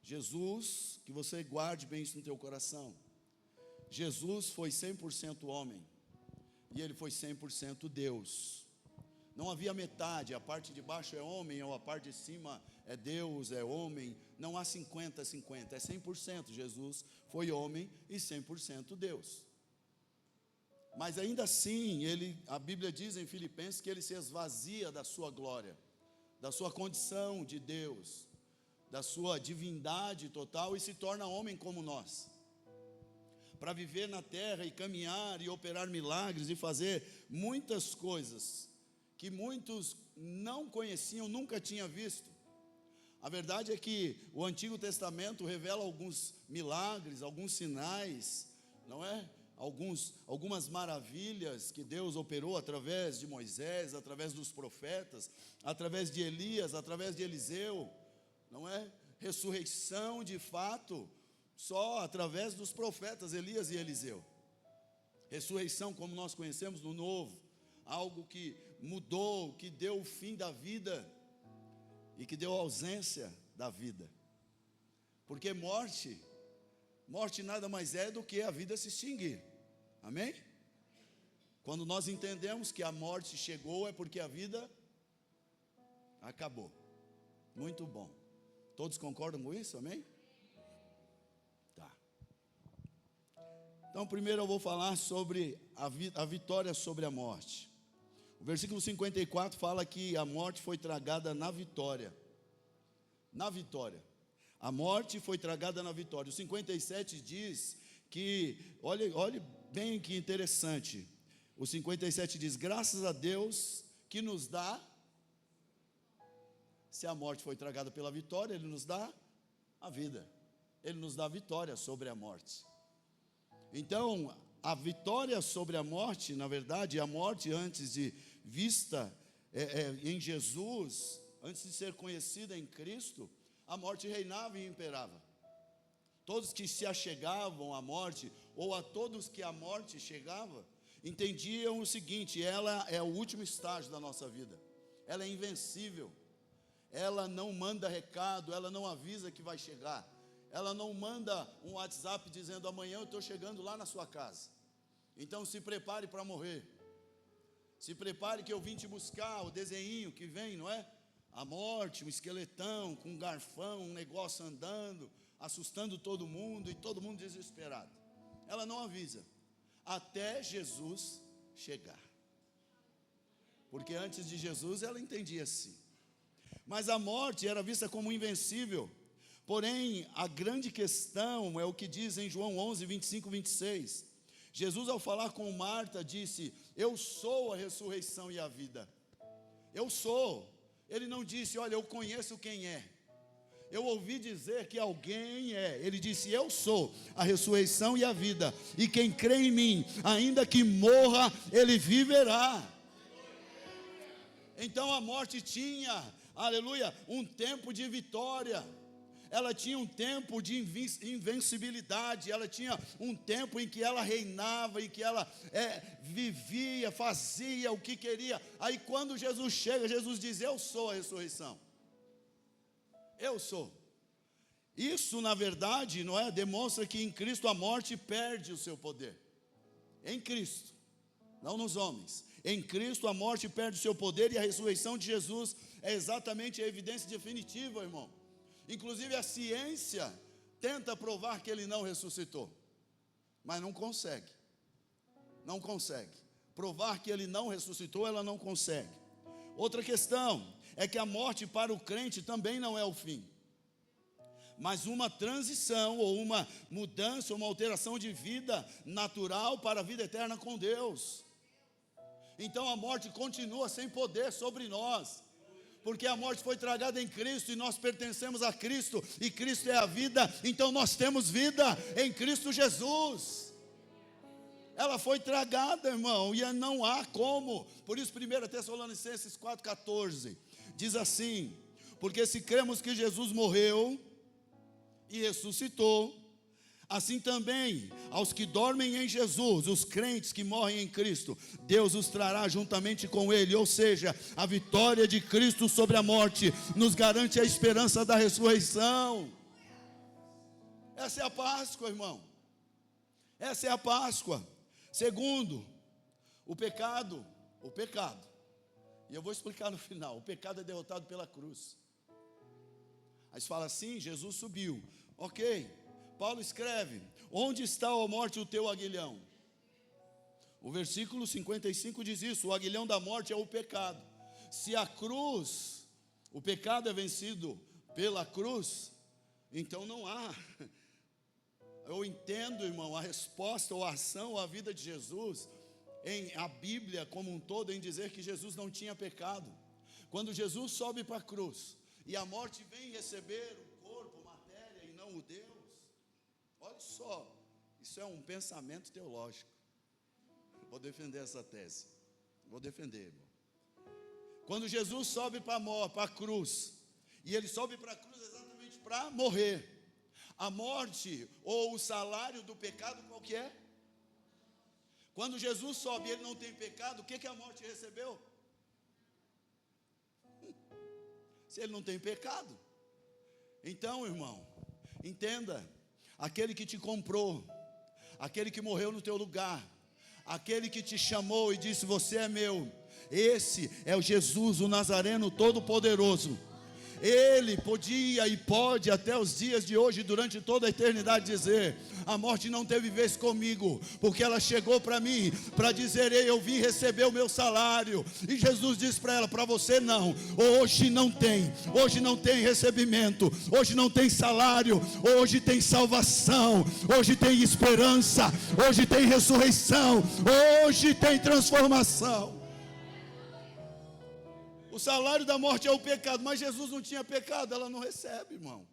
Jesus, que você guarde bem isso no teu coração. Jesus foi 100% homem, e ele foi 100% Deus. Não havia metade, a parte de baixo é homem, ou a parte de cima é Deus, é homem. Não há 50-50, é 100%. Jesus foi homem e 100% Deus. Mas ainda assim, a Bíblia diz em Filipenses que ele se esvazia da sua glória, da sua condição de Deus, da sua divindade total, e se torna homem como nós, para viver na terra e caminhar e operar milagres e fazer muitas coisas que muitos não conheciam, nunca tinham visto. A verdade é que o Antigo Testamento revela alguns milagres, alguns sinais, não é? Algumas maravilhas que Deus operou através de Moisés, através dos profetas, através de Elias, através de Eliseu, não é? Ressurreição de fato, só através dos profetas Elias e Eliseu. Ressurreição como nós conhecemos no Novo, algo que mudou, que deu o fim da vida e que deu a ausência da vida. Porque morte nada mais é do que a vida se extinguir. Amém? Quando nós entendemos que a morte chegou, é porque a vida acabou. Muito bom. Todos concordam com isso? Amém? Tá. Então, primeiro eu vou falar sobre a vitória sobre a morte. O versículo 54 fala que a morte foi tragada na vitória. Na vitória. A morte foi tragada na vitória. O 57 diz que, olhe bem que interessante. O 57 diz: graças a Deus que nos dá. Se a morte foi tragada pela vitória, Ele nos dá a vida. Ele nos dá a vitória sobre a morte. Então, a vitória sobre a morte, na verdade, a morte antes de vista em Jesus, antes de ser conhecida em Cristo, a morte reinava e imperava. Todos que se achegavam à morte, ou a todos que a morte chegava, entendiam o seguinte: ela é o último estágio da nossa vida. Ela é invencível. Ela não manda recado, ela não avisa que vai chegar. Ela não manda um WhatsApp dizendo: amanhã eu estou chegando lá na sua casa, então se prepare para morrer. Se prepare que eu vim te buscar, o desenhinho que vem, não é? A morte, um esqueletão com um garfão, um negócio andando, assustando todo mundo e todo mundo desesperado. Ela não avisa, até Jesus chegar. Porque antes de Jesus ela entendia assim. Mas a morte era vista como invencível. Porém, a grande questão é o que diz em João 11, 25 e 26. Jesus, ao falar com Marta, disse: eu sou a ressurreição e a vida. Eu sou. Ele não disse: olha, eu conheço quem é. Eu ouvi dizer que alguém é. Ele disse: eu sou a ressurreição e a vida. E quem crê em mim, ainda que morra, ele viverá. Então a morte tinha, aleluia, um tempo de vitória. Ela tinha um tempo de invencibilidade. Ela tinha um tempo em que ela reinava, em que ela vivia, fazia o que queria. Aí quando Jesus chega, Jesus diz: eu sou a ressurreição. Eu sou. Isso, na verdade, não é? Demonstra que em Cristo a morte perde o seu poder. Em Cristo, não nos homens. Em Cristo a morte perde o seu poder, e a ressurreição de Jesus é exatamente a evidência definitiva, irmão. Inclusive a ciência tenta provar que ele não ressuscitou, mas não consegue. Não consegue. Provar que ele não ressuscitou, ela não consegue. Outra questão é que a morte para o crente também não é o fim, mas uma transição, ou uma mudança, uma alteração de vida natural para a vida eterna com Deus. Então a morte continua sem poder sobre nós, porque a morte foi tragada em Cristo, e nós pertencemos a Cristo, e Cristo é a vida. Então nós temos vida em Cristo Jesus. Ela foi tragada, irmão, e não há como. Por isso 1 Tessalonicenses 4,14 diz assim: porque se cremos que Jesus morreu e ressuscitou, assim também aos que dormem em Jesus, os crentes que morrem em Cristo, Deus os trará juntamente com Ele. Ou seja, a vitória de Cristo sobre a morte nos garante a esperança da ressurreição. Essa é a Páscoa, irmão. Essa é a Páscoa. Segundo, o pecado, e eu vou explicar no final. O pecado é derrotado pela cruz. Aí você fala assim: Jesus subiu. Ok, Paulo escreve: onde está, ó morte, o teu aguilhão? O versículo 55 diz isso: o aguilhão da morte é o pecado. Se a cruz, o pecado é vencido pela cruz, então não há. Eu entendo, irmão, a resposta ou a ação ou a vida de Jesus em a Bíblia como um todo, em dizer que Jesus não tinha pecado. Quando Jesus sobe para a cruz e a morte vem receber o corpo, matéria, e não o Deus, olha só, isso é um pensamento teológico. Vou defender essa tese, vou defender, irmão. Quando Jesus sobe para a cruz, e ele sobe para a cruz exatamente para morrer, a morte ou o salário do pecado qual que é? Quando Jesus sobe e ele não tem pecado, o que a morte recebeu? Se ele não tem pecado. Então, irmão, entenda: aquele que te comprou, aquele que morreu no teu lugar, aquele que te chamou e disse: você é meu, esse é o Jesus, o Nazareno Todo-Poderoso. Ele podia e pode até os dias de hoje, durante toda a eternidade, dizer: a morte não teve vez comigo, porque ela chegou para mim para dizer: ei, eu vim receber o meu salário. E Jesus disse para ela: para você não, hoje não tem recebimento, hoje não tem salário, hoje tem salvação, hoje tem esperança, hoje tem ressurreição, hoje tem transformação. O salário da morte é o pecado, mas Jesus não tinha pecado, ela não recebe, irmão.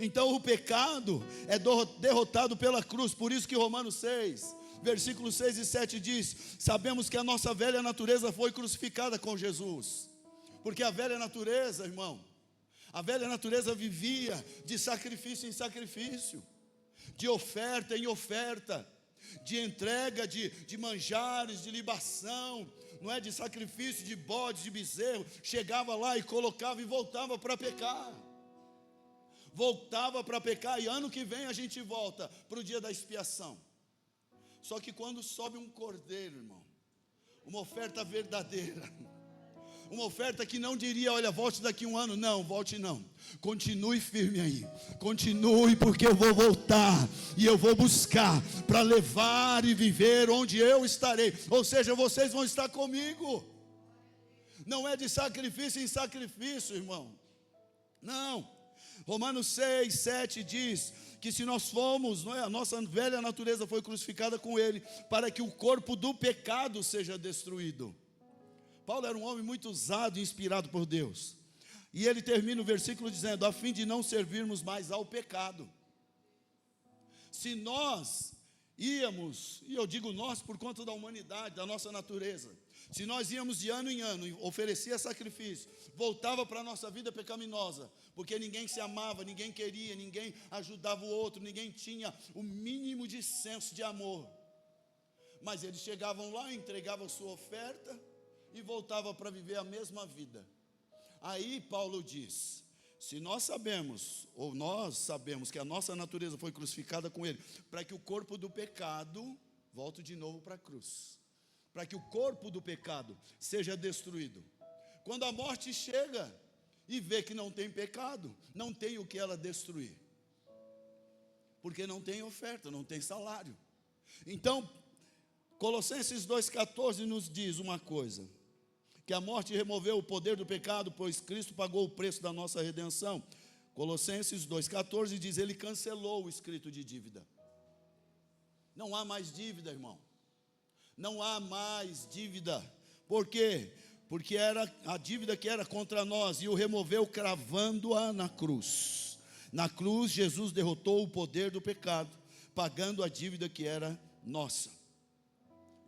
Então o pecado é derrotado pela cruz. Por isso que Romanos 6, versículos 6 e 7 diz: sabemos que a nossa velha natureza foi crucificada com Jesus. Porque a velha natureza, irmão, a velha natureza vivia de sacrifício em sacrifício, de oferta em oferta, de entrega de manjares, de libação, não é, de sacrifício de bode, de bezerro. Chegava lá e colocava e voltava para pecar. Voltava para pecar, e ano que vem a gente volta para o dia da expiação. Só que quando sobe um cordeiro, irmão, uma oferta verdadeira, Uma oferta que não diria, olha, volte daqui um ano. Não, volte não. Continue firme aí. Continue, porque eu vou voltar. E eu vou buscar para levar e viver onde eu estarei. Ou seja, vocês vão estar comigo. Não é de sacrifício em sacrifício, irmão. Não. Romanos 6, 7 diz que se nós fomos, não é, a nossa velha natureza foi crucificada com ele, para que o corpo do pecado seja destruído. Paulo era um homem muito usado e inspirado por Deus. E ele termina o versículo dizendo, a fim de não servirmos mais ao pecado. Se nós íamos, e eu digo nós por conta da humanidade, da nossa natureza, se nós íamos de ano em ano, oferecia sacrifício, voltava para a nossa vida pecaminosa, porque ninguém se amava, ninguém queria, ninguém ajudava o outro, ninguém tinha o mínimo de senso de amor. Mas eles chegavam lá, entregavam sua oferta e voltavam para viver a mesma vida. Aí Paulo diz, se nós sabemos, ou nós sabemos que a nossa natureza foi crucificada com ele, para que o corpo do pecado, volte de novo para a cruz, para que o corpo do pecado seja destruído. Quando a morte chega e vê que não tem pecado, não tem o que ela destruir, porque não tem oferta, não tem salário. Então, Colossenses 2,14 nos diz uma coisa, que a morte removeu o poder do pecado, pois Cristo pagou o preço da nossa redenção. Colossenses 2,14 diz, ele cancelou o escrito de dívida. Não há mais dívida, irmão. Não há mais dívida. Por quê? Porque era a dívida que era contra nós, e o removeu cravando-a na cruz. Na cruz, Jesus derrotou o poder do pecado, pagando a dívida que era nossa.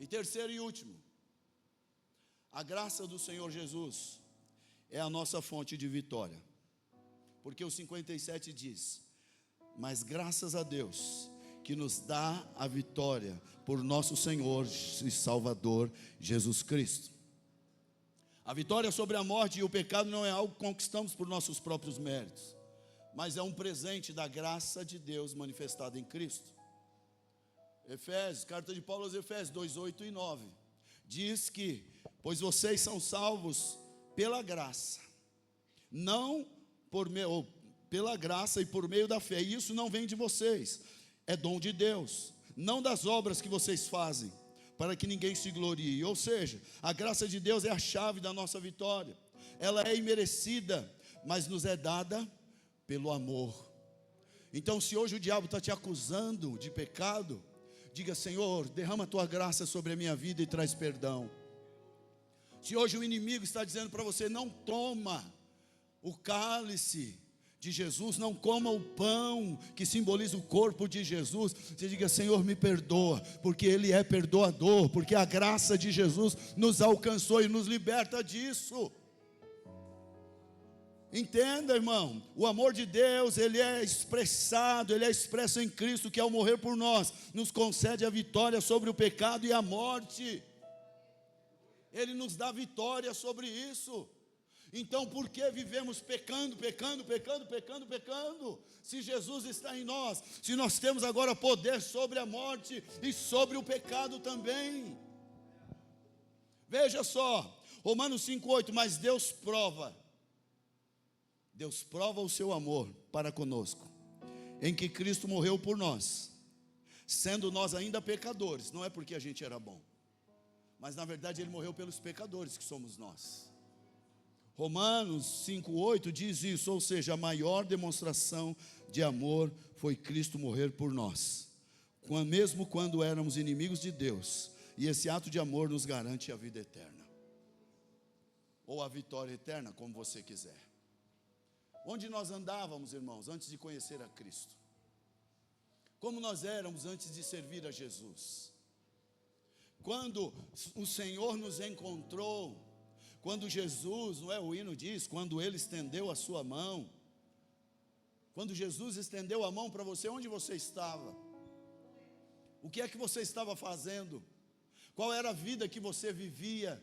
E terceiro e último, a graça do Senhor Jesus é a nossa fonte de vitória. Porque o 57 diz, mas graças a Deus, que nos dá a vitória por nosso Senhor e Salvador Jesus Cristo. A vitória sobre a morte e o pecado não é algo que conquistamos por nossos próprios méritos, mas é um presente da graça de Deus manifestada em Cristo. Efésios, carta de Paulo aos Efésios 2, 8 e 9, diz que, pois vocês são salvos pela graça, não por meio, pela graça e por meio da fé, e isso não vem de vocês, é dom de Deus, não das obras que vocês fazem, para que ninguém se glorie. Ou seja, a graça de Deus é a chave da nossa vitória. Ela é imerecida, mas nos é dada pelo amor. Então, se hoje o diabo está te acusando de pecado, diga, Senhor, derrama a tua graça sobre a minha vida e traz perdão. Se hoje o inimigo está dizendo para você, não toma o cálice de Jesus, não coma o pão que simboliza o corpo de Jesus, você diga, Senhor, me perdoa, porque Ele é perdoador, porque a graça de Jesus nos alcançou e nos liberta disso. Entenda, irmão, o amor de Deus, ele é expresso em Cristo, que ao morrer por nós, nos concede a vitória sobre o pecado e a morte. Ele nos dá vitória sobre isso. Então, por que vivemos pecando? Se Jesus está em nós, se nós temos agora poder sobre a morte e sobre o pecado também. Veja só, Romanos 5,8, mas Deus prova o seu amor para conosco, em que Cristo morreu por nós, sendo nós ainda pecadores. Não é porque a gente era bom, mas na verdade Ele morreu pelos pecadores que somos nós. Romanos 5,8 diz isso, ou seja, a maior demonstração de amor foi Cristo morrer por nós, mesmo quando éramos inimigos de Deus, e esse ato de amor nos garante a vida eterna, ou a vitória eterna, como você quiser. Onde nós andávamos, irmãos, antes de conhecer a Cristo? Como nós éramos antes de servir a Jesus? Quando o Senhor nos encontrou, quando Jesus, não é, o hino diz, quando Ele estendeu a sua mão, quando Jesus estendeu a mão para você, onde você estava? O que é que você estava fazendo? Qual era a vida que você vivia?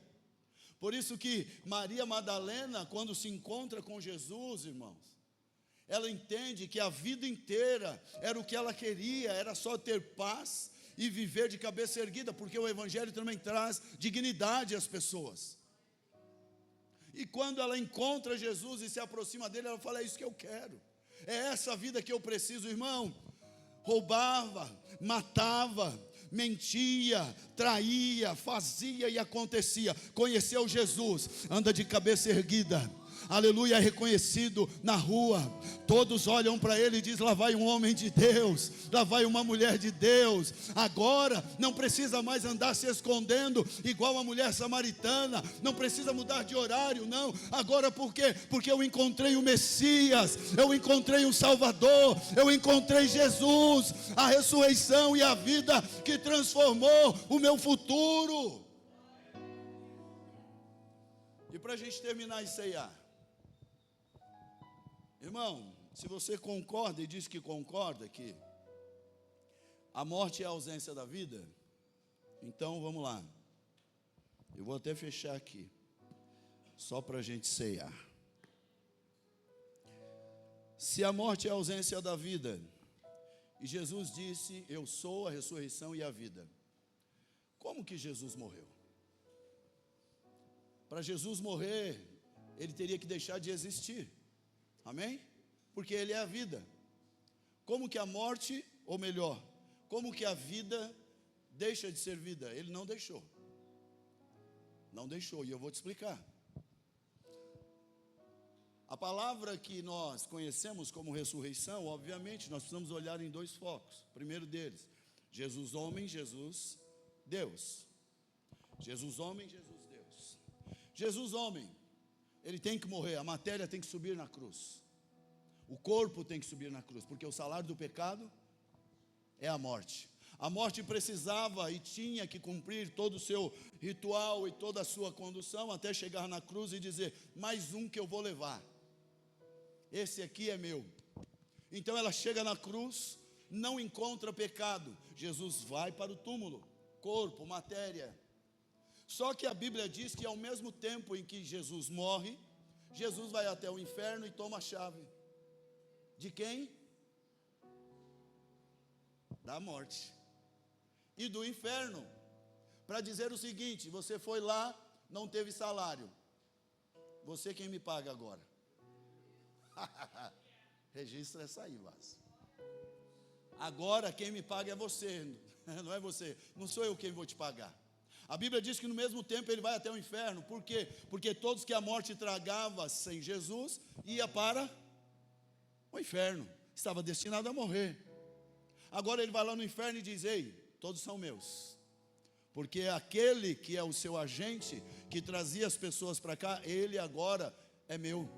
Por isso que Maria Madalena, quando se encontra com Jesus, irmãos, ela entende que a vida inteira era o que ela queria, era só ter paz e viver de cabeça erguida, porque o Evangelho também traz dignidade às pessoas. E quando ela encontra Jesus e se aproxima dele, ela fala: é isso que eu quero, é essa vida que eu preciso. Irmão, roubava, matava, mentia, traía, fazia e acontecia. Conheceu Jesus, anda de cabeça erguida, aleluia, é reconhecido na rua. Todos olham para ele e dizem: lá vai um homem de Deus, lá vai uma mulher de Deus. Agora não precisa mais andar se escondendo igual a mulher samaritana, não precisa mudar de horário, não. Agora por quê? Porque eu encontrei o Messias, eu encontrei o Salvador, eu encontrei Jesus, a ressurreição e a vida que transformou o meu futuro. E para a gente terminar e ceiar, irmão, se você concorda e diz que concorda que a morte é a ausência da vida, então vamos lá. Eu vou até fechar aqui, só para a gente ceiar. Se a morte é a ausência da vida, e Jesus disse: eu sou a ressurreição e a vida, como que Jesus morreu? Para Jesus morrer, ele teria que deixar de existir. Amém? Porque ele é a vida. Como que a morte, ou melhor, como que a vida deixa de ser vida? Ele não deixou. Não deixou, e eu vou te explicar. A palavra que nós conhecemos como ressurreição, obviamente, nós precisamos olhar em dois focos. O primeiro deles, Jesus homem, Jesus Deus. Jesus homem, Jesus Deus. Jesus homem, ele tem que morrer, a matéria tem que subir na cruz. O corpo tem que subir na cruz, porque o salário do pecado é a morte. A morte precisava e tinha que cumprir todo o seu ritual e toda a sua condução, até chegar na cruz e dizer: mais um que eu vou levar, esse aqui é meu. Então ela chega na cruz, não encontra pecado, Jesus vai para o túmulo, corpo, matéria. Só que a Bíblia diz que ao mesmo tempo em que Jesus morre, Jesus vai até o inferno e toma a chave. De quem? Da morte e do inferno, para dizer o seguinte: você foi lá, não teve salário, você quem me paga agora? Registra essa aí, Vaz. Agora quem me paga é você, não é você, não sou eu quem vou te pagar. A Bíblia diz que no mesmo tempo ele vai até o inferno. Por quê? Porque todos que a morte tragava sem Jesus ia para o inferno, estava destinado a morrer. Agora ele vai lá no inferno e diz: ei, todos são meus, porque aquele que é o seu agente, que trazia as pessoas para cá, ele agora é meu.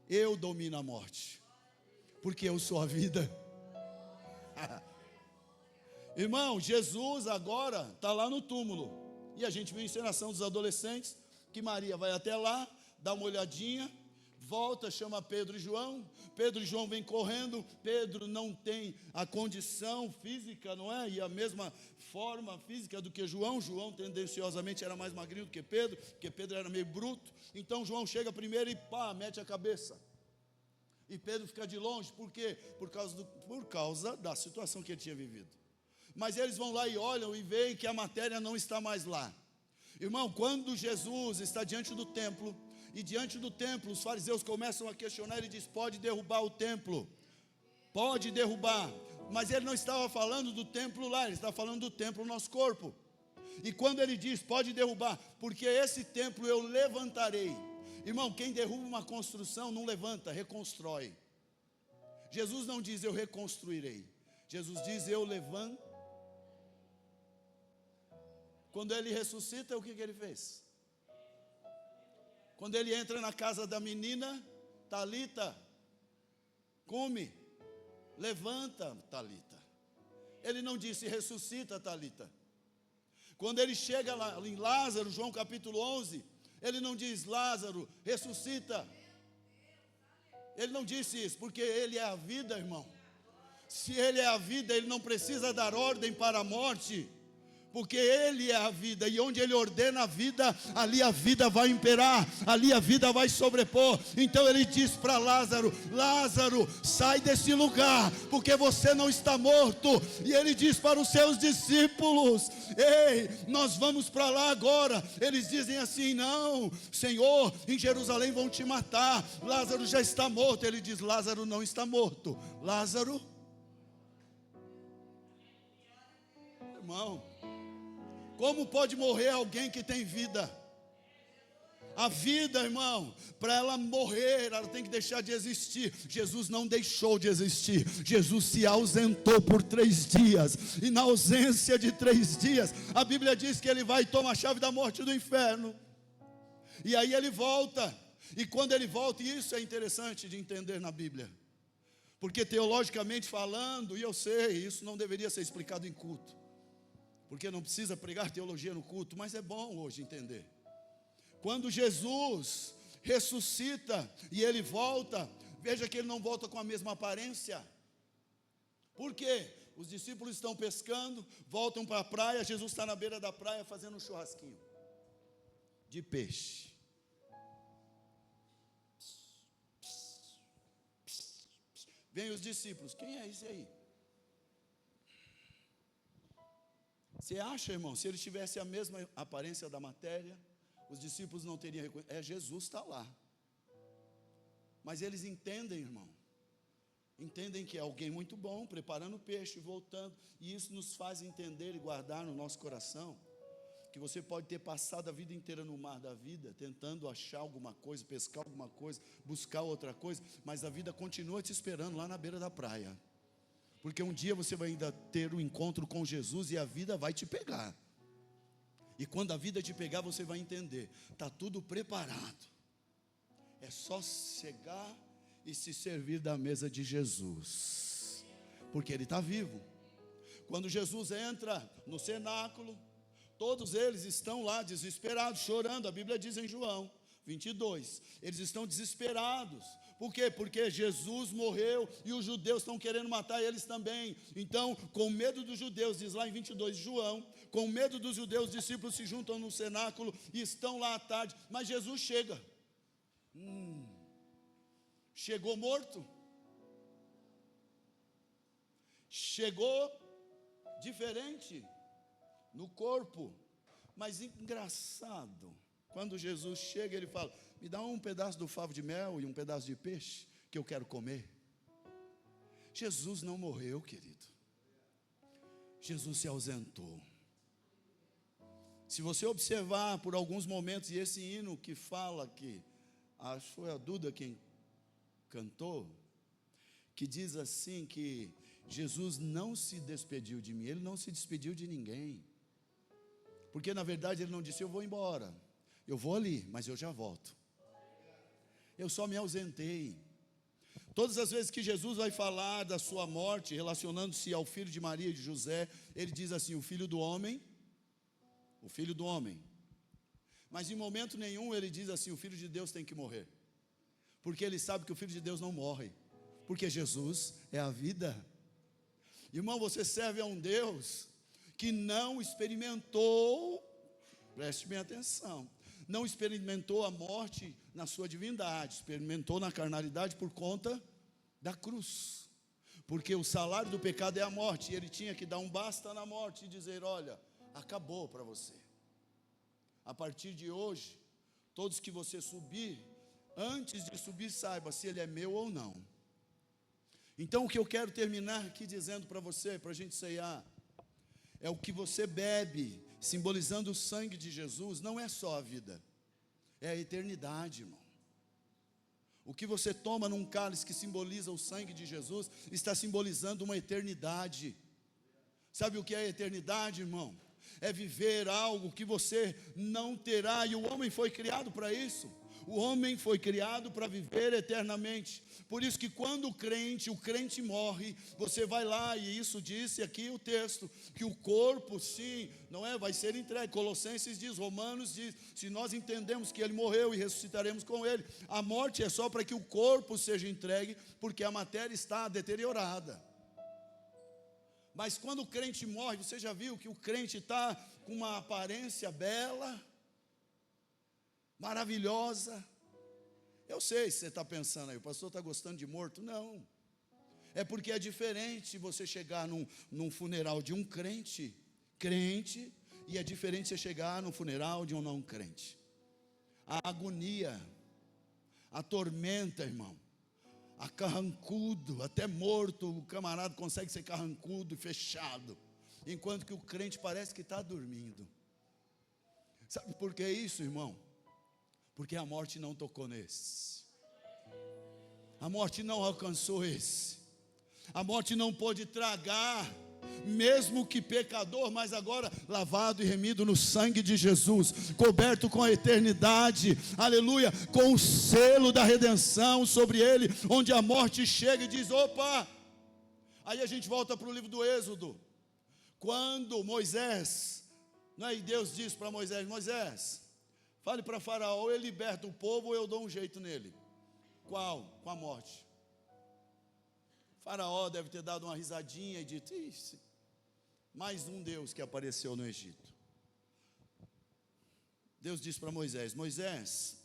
Eu domino a morte, porque eu sou a vida. Irmão, Jesus agora está lá no túmulo. E a gente viu a encenação dos adolescentes, que Maria vai até lá, dá uma olhadinha, volta, chama Pedro e João. Pedro e João vêm correndo. Pedro não tem a condição física, não é? E a mesma forma física do que João. João tendenciosamente era mais magrinho do que Pedro, porque Pedro era meio bruto. Então João chega primeiro e pá, mete a cabeça. E Pedro fica de longe. Por quê? Por causa da situação que ele tinha vivido. Mas eles vão lá e olham e veem que a matéria não está mais lá. Irmão, quando Jesus está diante do templo, e diante do templo os fariseus começam a questionar, ele diz: pode derrubar o templo, pode derrubar. Mas ele não estava falando do templo lá, ele estava falando do templo no nosso corpo. E quando ele diz pode derrubar, porque esse templo eu levantarei. Irmão, quem derruba uma construção não levanta, reconstrói. Jesus não diz eu reconstruirei, Jesus diz eu levanto. Quando ele ressuscita, o que ele fez? Quando ele entra na casa da menina, Talita, come, levanta, Talita. Ele não disse ressuscita, Talita. Quando ele chega lá em Lázaro, João capítulo 11, ele não diz Lázaro, ressuscita. Ele não disse isso, porque ele é a vida, irmão. Se ele é a vida, ele não precisa dar ordem para a morte, Porque Ele é a vida, e onde Ele ordena a vida, ali a vida vai imperar, ali a vida vai sobrepor. Então Ele diz para Lázaro: Lázaro, sai desse lugar, porque você não está morto. E Ele diz para os seus discípulos: ei, nós vamos para lá agora. Eles dizem assim: não, Senhor, em Jerusalém vão te matar, Lázaro já está morto. Ele diz: Lázaro não está morto. Lázaro, irmão, como pode morrer alguém que tem vida? A vida, irmão, para ela morrer, ela tem que deixar de existir. Jesus não deixou de existir. Jesus se ausentou por 3 dias. E na ausência de 3 dias, a Bíblia diz que Ele vai e toma a chave da morte e do inferno. E aí Ele volta. E quando Ele volta, e isso é interessante de entender na Bíblia, porque teologicamente falando, e eu sei, isso não deveria ser explicado em culto, porque não precisa pregar teologia no culto, mas é bom hoje entender. Quando Jesus ressuscita e Ele volta, veja que Ele não volta com a mesma aparência. Por quê? Os discípulos estão pescando, voltam para a praia, Jesus está na beira da praia fazendo um churrasquinho de peixe. Vem os discípulos: quem é esse aí? Você acha, irmão, se ele tivesse a mesma aparência da matéria, os discípulos não teriam reconhecido? É, Jesus está lá. Mas eles entendem, irmão, entendem que é alguém muito bom, preparando peixe, voltando. E isso nos faz entender e guardar no nosso coração que você pode ter passado a vida inteira no mar da vida, tentando achar alguma coisa, pescar alguma coisa, buscar outra coisa, mas a vida continua te esperando lá na beira da praia. Porque um dia você vai ainda ter um encontro com Jesus e a vida vai te pegar. E quando a vida te pegar, você vai entender: está tudo preparado. É só chegar e se servir da mesa de Jesus, porque Ele está vivo. Quando Jesus entra no cenáculo, todos eles estão lá desesperados, chorando. A Bíblia diz em João 22, eles estão desesperados. Por quê? Porque Jesus morreu e os judeus estão querendo matar eles também. Então, com medo dos judeus, diz lá em 22 de João, com medo dos judeus, os discípulos se juntam no cenáculo e estão lá à tarde. Mas Jesus chega. Chegou morto. Chegou diferente no corpo. Mas engraçado, quando Jesus chega, Ele fala: me dá um pedaço do favo de mel e um pedaço de peixe, que eu quero comer. Jesus não morreu, querido. Jesus se ausentou. Se você observar por alguns momentos, e esse hino que fala que, acho que foi a Duda quem cantou, que diz assim que Jesus não se despediu de mim. Ele não se despediu de ninguém. Porque na verdade Ele não disse: eu vou embora, eu vou ali, mas eu já volto. Eu só me ausentei. Todas as vezes que Jesus vai falar da sua morte, relacionando-se ao filho de Maria e de José, Ele diz assim: o filho do homem. Mas em momento nenhum Ele diz assim: o filho de Deus tem que morrer. Porque Ele sabe que o filho de Deus não morre, porque Jesus é a vida. Irmão, você serve a um Deus que não experimentou, preste bem atenção, não experimentou a morte na sua divindade, experimentou na carnalidade por conta da cruz. Porque o salário do pecado é a morte, e Ele tinha que dar um basta na morte e dizer: olha, acabou para você. A partir de hoje, todos que você subir, antes de subir, saiba se ele é meu ou não. Então o que eu quero terminar aqui dizendo para você, para a gente ceiar, é o que você bebe, simbolizando o sangue de Jesus, não é só a vida, é a eternidade, irmão. O que você toma num cálice que simboliza o sangue de Jesus, está simbolizando uma eternidade. Sabe o que é a eternidade, irmão? É viver algo que você não terá, e o homem foi criado para isso. O homem foi criado para viver eternamente. Por isso que quando o crente morre, você vai lá, e isso disse aqui o texto, que o corpo, sim, não é, vai ser entregue. Colossenses diz, Romanos diz, se nós entendemos que ele morreu e ressuscitaremos com ele, a morte é só para que o corpo seja entregue, porque a matéria está deteriorada. Mas quando o crente morre, você já viu que o crente está com uma aparência bela, maravilhosa? Eu sei se você está pensando aí, o pastor está gostando de morto? Não. É porque é diferente você chegar num funeral de um crente, e é diferente você chegar no funeral de um não crente. A agonia, a tormenta, irmão, a carrancudo, até morto, o camarada consegue ser carrancudo e fechado, enquanto que o crente parece que está dormindo. Sabe por que isso, irmão? Porque a morte não tocou nesse, a morte não alcançou esse, a morte não pôde tragar, mesmo que pecador, mas agora lavado e remido no sangue de Jesus, coberto com a eternidade, aleluia, com o selo da redenção sobre ele, onde a morte chega e diz: opa. Aí a gente volta para o livro do Êxodo, quando Moisés, não é, e Deus diz para Moisés: Moisés, fale para Faraó, ou ele liberta o povo ou eu dou um jeito nele. Qual? Com a morte. Faraó deve ter dado uma risadinha e dito: mais um Deus que apareceu no Egito. Deus disse para Moisés: Moisés,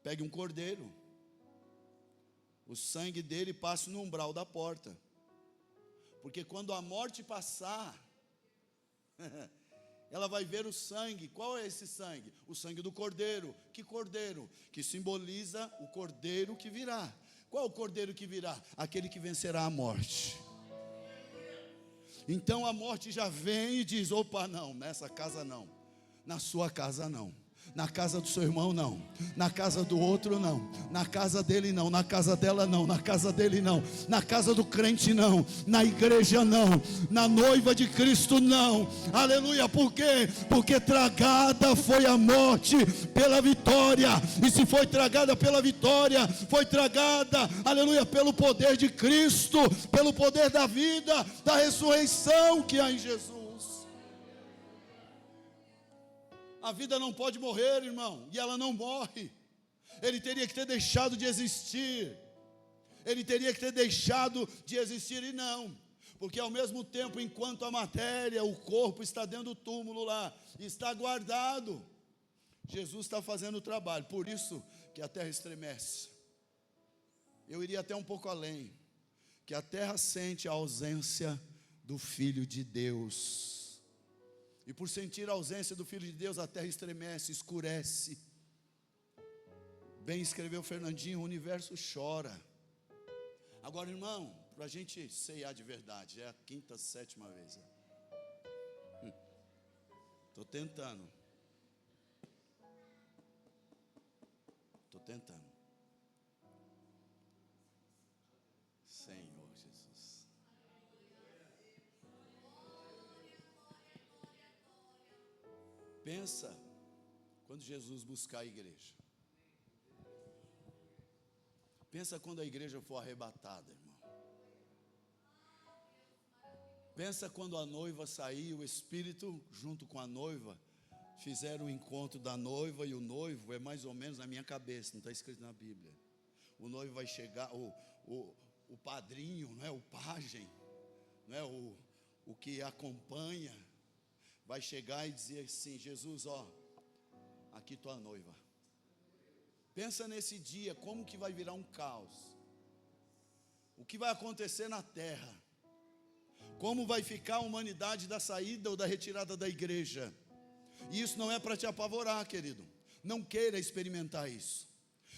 pegue um cordeiro, o sangue dele passe no umbral da porta, porque quando a morte passar, ela vai ver o sangue. Qual é esse sangue? O sangue do cordeiro. Que cordeiro? Que simboliza o cordeiro que virá. Qual o cordeiro que virá? Aquele que vencerá a morte. Então a morte já vem e diz: opa, não, nessa casa não, na sua casa não, na casa do seu irmão não, na casa do outro não, na casa dele não, na casa dela não, na casa dele não, na casa do crente não, na igreja não, na noiva de Cristo não, aleluia. Por quê? Porque tragada foi a morte pela vitória, e se foi tragada pela vitória, foi tragada, aleluia, pelo poder de Cristo, pelo poder da vida, da ressurreição que há em Jesus. A vida não pode morrer, irmão, e ela não morre. Ele teria que ter deixado de existir, ele teria que ter deixado de existir, e não, porque ao mesmo tempo, enquanto a matéria, o corpo está dentro do túmulo lá, está guardado, Jesus está fazendo o trabalho. Por isso que a terra estremece. Eu iria até um pouco além, que a terra sente a ausência do Filho de Deus. E por sentir a ausência do Filho de Deus, a terra estremece, escurece. Bem escreveu Fernandinho: o universo chora. Agora, irmão, para a gente ceiar de verdade, é a 5ª, 7ª vez. Estou tentando. Senhor Jesus. Pensa quando Jesus buscar a igreja. Pensa quando a igreja for arrebatada, irmão. Pensa quando a noiva sair, o Espírito junto com a noiva fizeram o encontro da noiva e o noivo. É mais ou menos na minha cabeça, não está escrito na Bíblia. O noivo vai chegar, o padrinho, não é, o pajem, não é, o que acompanha, vai chegar e dizer assim: Jesus, ó, aqui tua noiva. Pensa nesse dia, como que vai virar um caos. O que vai acontecer na terra. Como vai ficar a humanidade da saída ou da retirada da igreja. E isso não é para te apavorar, querido. Não queira experimentar isso.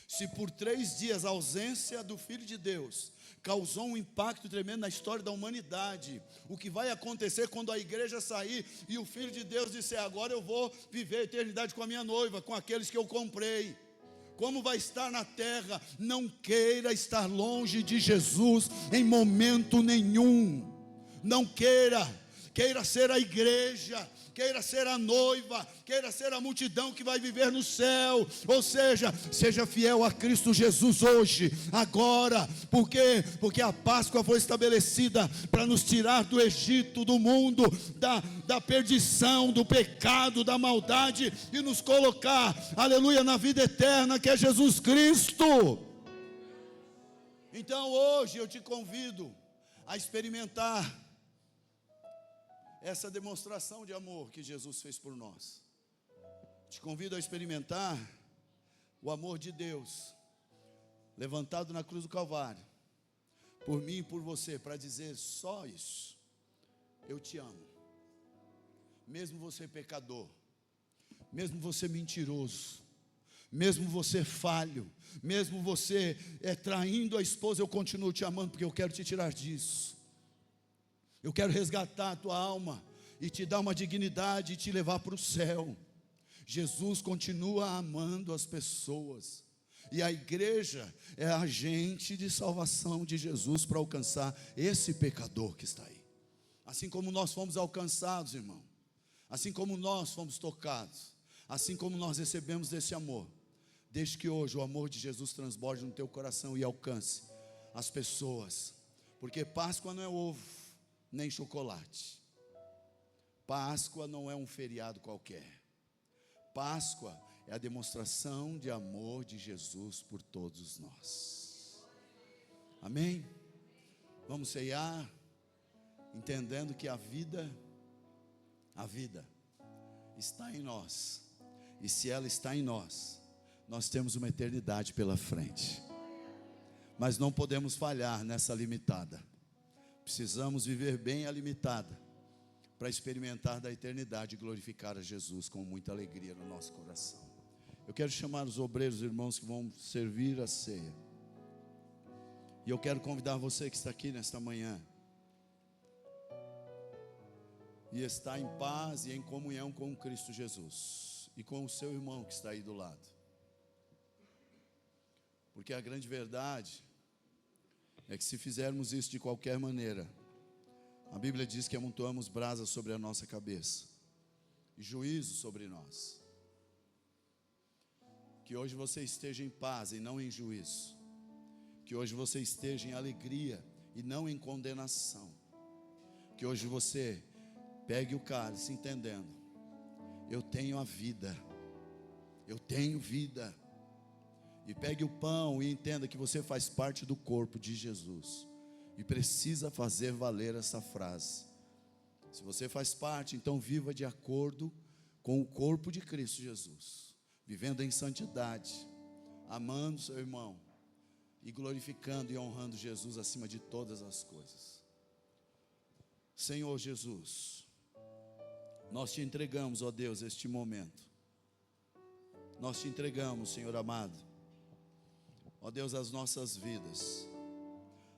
Se por 3 dias a ausência do Filho de Deus causou um impacto tremendo na história da humanidade, o que vai acontecer quando a igreja sair e o Filho de Deus disser: agora eu vou viver a eternidade com a minha noiva, com aqueles que eu comprei. Como vai estar na terra? Não queira estar longe de Jesus em momento nenhum. Não queira ser a igreja, queira ser a noiva, queira ser a multidão que vai viver no céu. Ou seja, seja fiel a Cristo Jesus hoje, agora. Por quê? Porque a Páscoa foi estabelecida para nos tirar do Egito, do mundo, da perdição, do pecado, da maldade, e nos colocar, aleluia, na vida eterna, que é Jesus Cristo. Então hoje eu te convido a experimentar essa demonstração de amor que Jesus fez por nós. Te convido a experimentar o amor de Deus, levantado na cruz do Calvário, por mim e por você, para dizer só isso: eu te amo. Mesmo você pecador, mesmo você mentiroso, mesmo você falho, mesmo você traindo a esposa, eu continuo te amando, porque eu quero te tirar disso. Eu quero resgatar a tua alma e te dar uma dignidade e te levar para o céu. Jesus continua amando as pessoas, e a igreja é agente de salvação de Jesus para alcançar esse pecador que está aí. Assim como nós fomos alcançados, irmão, assim como nós fomos tocados, assim como nós recebemos desse amor, desde que hoje o amor de Jesus transborde no teu coração e alcance as pessoas, porque Páscoa não é ovo, nem chocolate. Páscoa não é um feriado qualquer. Páscoa é a demonstração de amor de Jesus por todos nós. Amém? Vamos ceiar, entendendo que a vida está em nós, e se ela está em nós, nós temos uma eternidade pela frente. Mas não podemos falhar nessa limitada. Precisamos viver bem a limitada, para experimentar da eternidade e glorificar a Jesus com muita alegria no nosso coração. Eu quero chamar os obreiros, irmãos, que vão servir a ceia. E eu quero convidar você que está aqui nesta manhã, e está em paz e em comunhão com Cristo Jesus, e com o seu irmão que está aí do lado. Porque a grande verdade é que se fizermos isso de qualquer maneira, a Bíblia diz que amontoamos brasas sobre a nossa cabeça e juízo sobre nós. Que hoje você esteja em paz e não em juízo. Que hoje você esteja em alegria e não em condenação. Que hoje você pegue o cálice entendendo: eu tenho a vida, eu tenho vida. E pegue o pão e entenda que você faz parte do corpo de Jesus, e precisa fazer valer essa frase. Se você faz parte, então viva de acordo com o corpo de Cristo Jesus, vivendo em santidade, amando seu irmão e glorificando e honrando Jesus acima de todas as coisas. Senhor Jesus, nós te entregamos, ó Deus, este momento. Nós te entregamos, Senhor amado, ó Deus, as nossas vidas.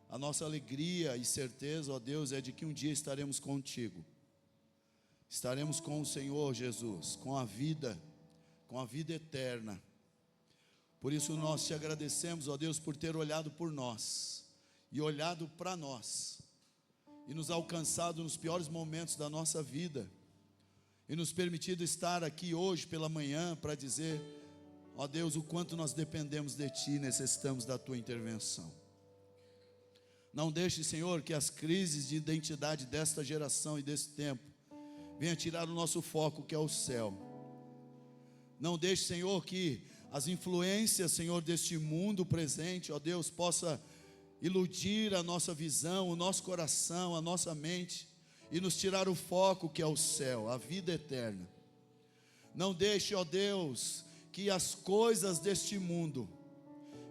A nossa alegria e certeza, ó Deus, é de que um dia estaremos contigo. Estaremos com o Senhor Jesus, com a vida eterna. Por isso nós te agradecemos, ó Deus, por ter olhado por nós e olhado para nós e nos alcançado nos piores momentos da nossa vida e nos permitido estar aqui hoje pela manhã para dizer, ó Deus, o quanto nós dependemos de Ti e necessitamos da Tua intervenção. Não deixe, Senhor, que as crises de identidade desta geração e desse tempo venham tirar o nosso foco, que é o céu. Não deixe, Senhor, que as influências, Senhor, deste mundo presente, ó Deus, possa iludir a nossa visão, o nosso coração, a nossa mente e nos tirar o foco, que é o céu, a vida eterna. Não deixe, ó Deus, que as coisas deste mundo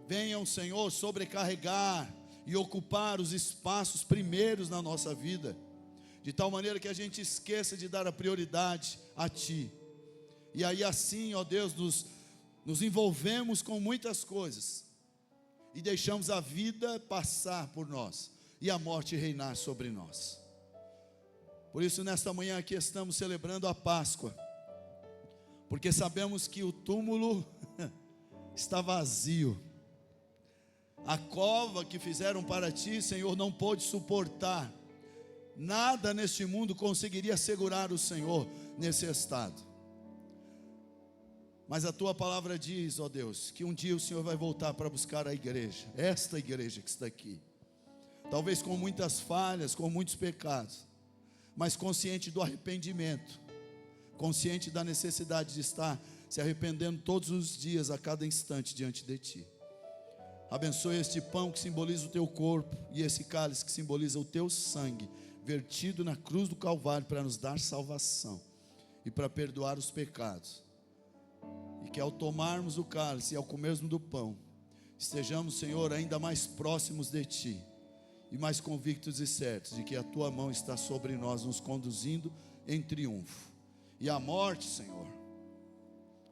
venham, Senhor, sobrecarregar e ocupar os espaços primeiros na nossa vida, de tal maneira que a gente esqueça de dar a prioridade a Ti. E aí assim, ó Deus, nos envolvemos com muitas coisas e deixamos a vida passar por nós e a morte reinar sobre nós. Por isso nesta manhã aqui estamos celebrando a Páscoa, porque sabemos que o túmulo está vazio. A cova que fizeram para Ti, Senhor, não pôde suportar. Nada neste mundo conseguiria segurar o Senhor nesse estado. Mas a Tua palavra diz, ó Deus, que um dia o Senhor vai voltar para buscar a igreja, esta igreja que está aqui. Talvez com muitas falhas, com muitos pecados, mas consciente do arrependimento, consciente da necessidade de estar se arrependendo todos os dias, a cada instante diante de Ti. Abençoe este pão que simboliza o Teu corpo e esse cálice que simboliza o Teu sangue, vertido na cruz do Calvário para nos dar salvação e para perdoar os pecados. E que ao tomarmos o cálice e ao comermos do pão, estejamos, Senhor, ainda mais próximos de Ti e mais convictos e certos de que a Tua mão está sobre nós, nos conduzindo em triunfo. E a morte, Senhor,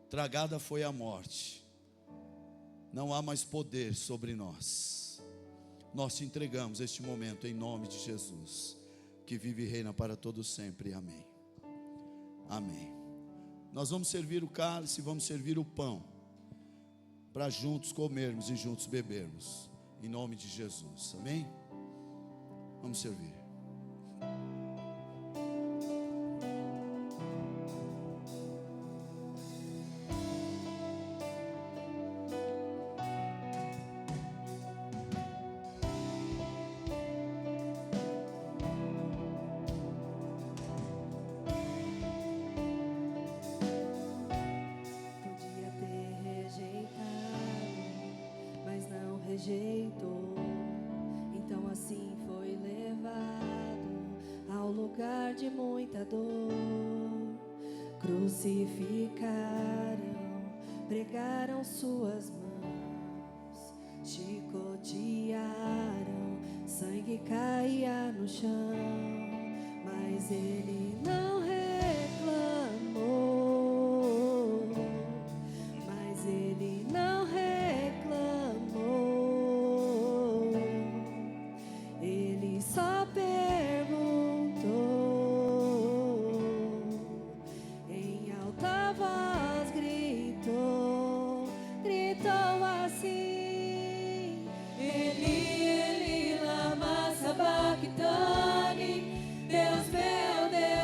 tragada foi a morte, não há mais poder sobre nós. Nós te entregamos este momento em nome de Jesus, que vive e reina para todo sempre. Amém. Amém. Nós vamos servir o cálice, vamos servir o pão, para juntos comermos e juntos bebermos, em nome de Jesus. Amém? Vamos servir. Podia ter rejeitado, mas não rejeitou. Então assim foi levado ao lugar de muita dor. Crucificaram, pregaram suas mãos, chicotearam, sangue caía no chão, mas ele não reclamou, mas ele não reclamou, ele só perguntou, em alta voz gritou, gritou assim: Eli, lama sabachthani, Deus meu Deus.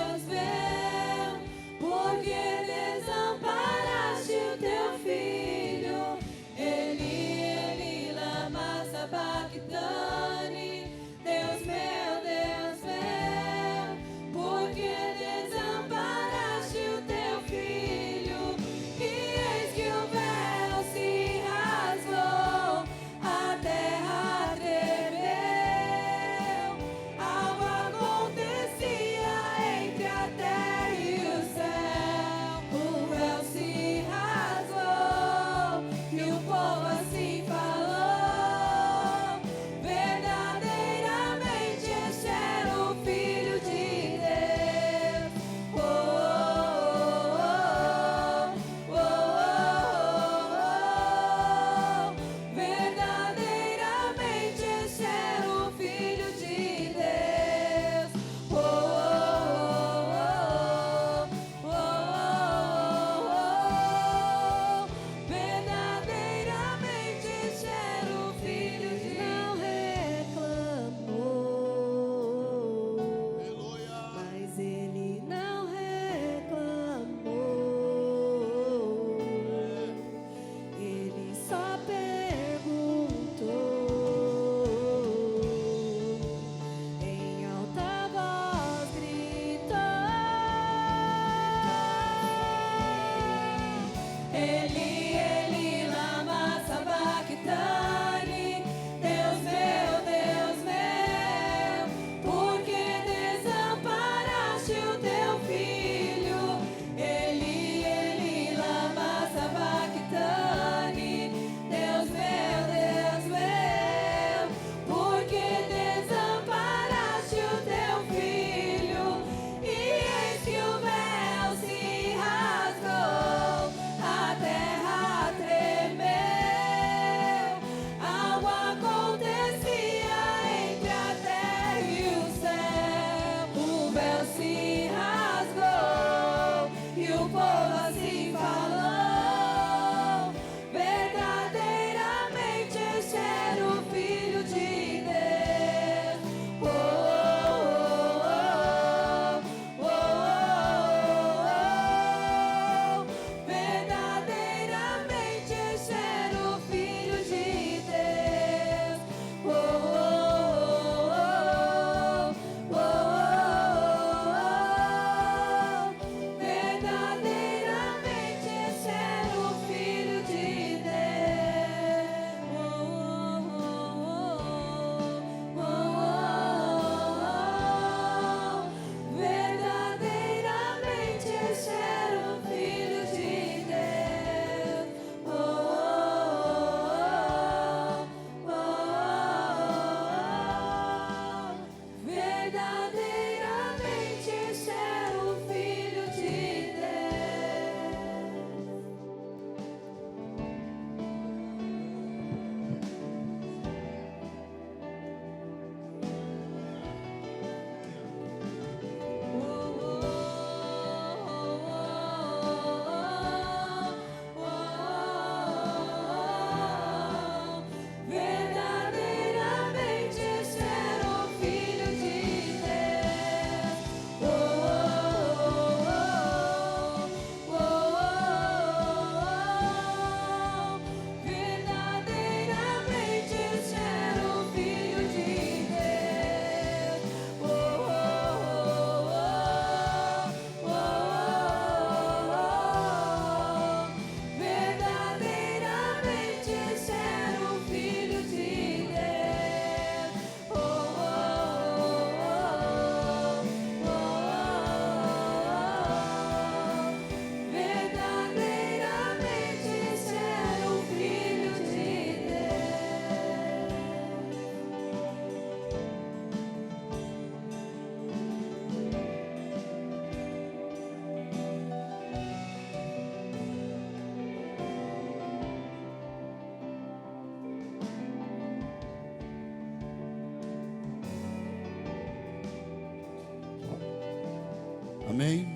Amém?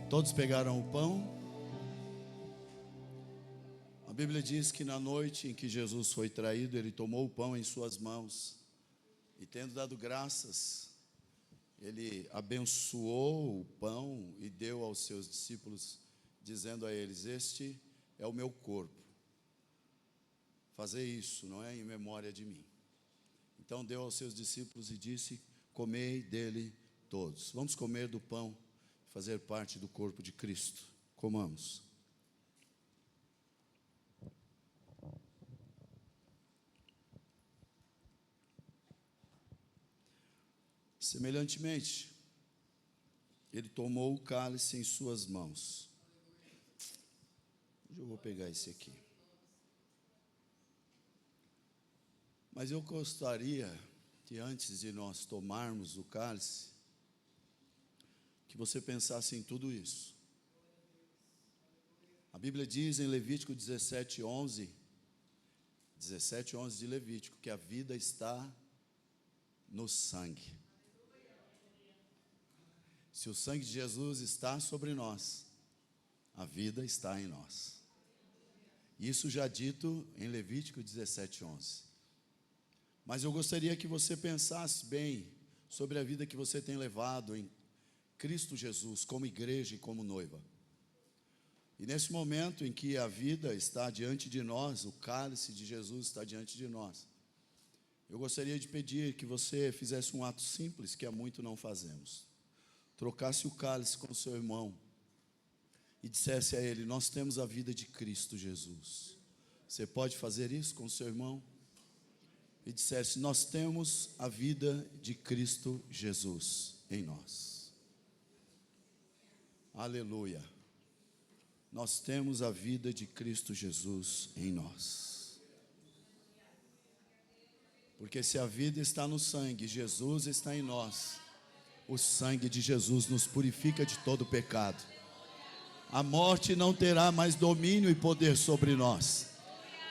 Todos pegaram o pão? A Bíblia diz que na noite em que Jesus foi traído, ele tomou o pão em suas mãos e, tendo dado graças, ele abençoou o pão e deu aos seus discípulos, dizendo a eles: este é o meu corpo. Fazer isso, não é, em memória de mim. Então deu aos seus discípulos e disse: comei dele todos. Vamos comer do pão, fazer parte do corpo de Cristo. Comamos. Semelhantemente, ele tomou o cálice em suas mãos. Hoje eu vou pegar esse aqui. Mas eu gostaria que antes de nós tomarmos o cálice, que você pensasse em tudo isso. A Bíblia diz em Levítico 17:11 de Levítico, que a vida está no sangue. Se o sangue de Jesus está sobre nós, a vida está em nós. Isso já dito em Levítico 17:11. Mas eu gostaria que você pensasse bem sobre a vida que você tem levado em Cristo Jesus, como igreja e como noiva. E nesse momento em que a vida está diante de nós, o cálice de Jesus está diante de nós, eu gostaria de pedir que você fizesse um ato simples que há muito não fazemos. Trocasse o cálice com o seu irmão e dissesse a ele: nós temos a vida de Cristo Jesus. Você pode fazer isso com o seu irmão? E dissesse: nós temos a vida de Cristo Jesus em nós. Aleluia. Nós temos a vida de Cristo Jesus em nós. Porque se a vida está no sangue, Jesus está em nós, o sangue de Jesus nos purifica de todo pecado. A morte não terá mais domínio e poder sobre nós.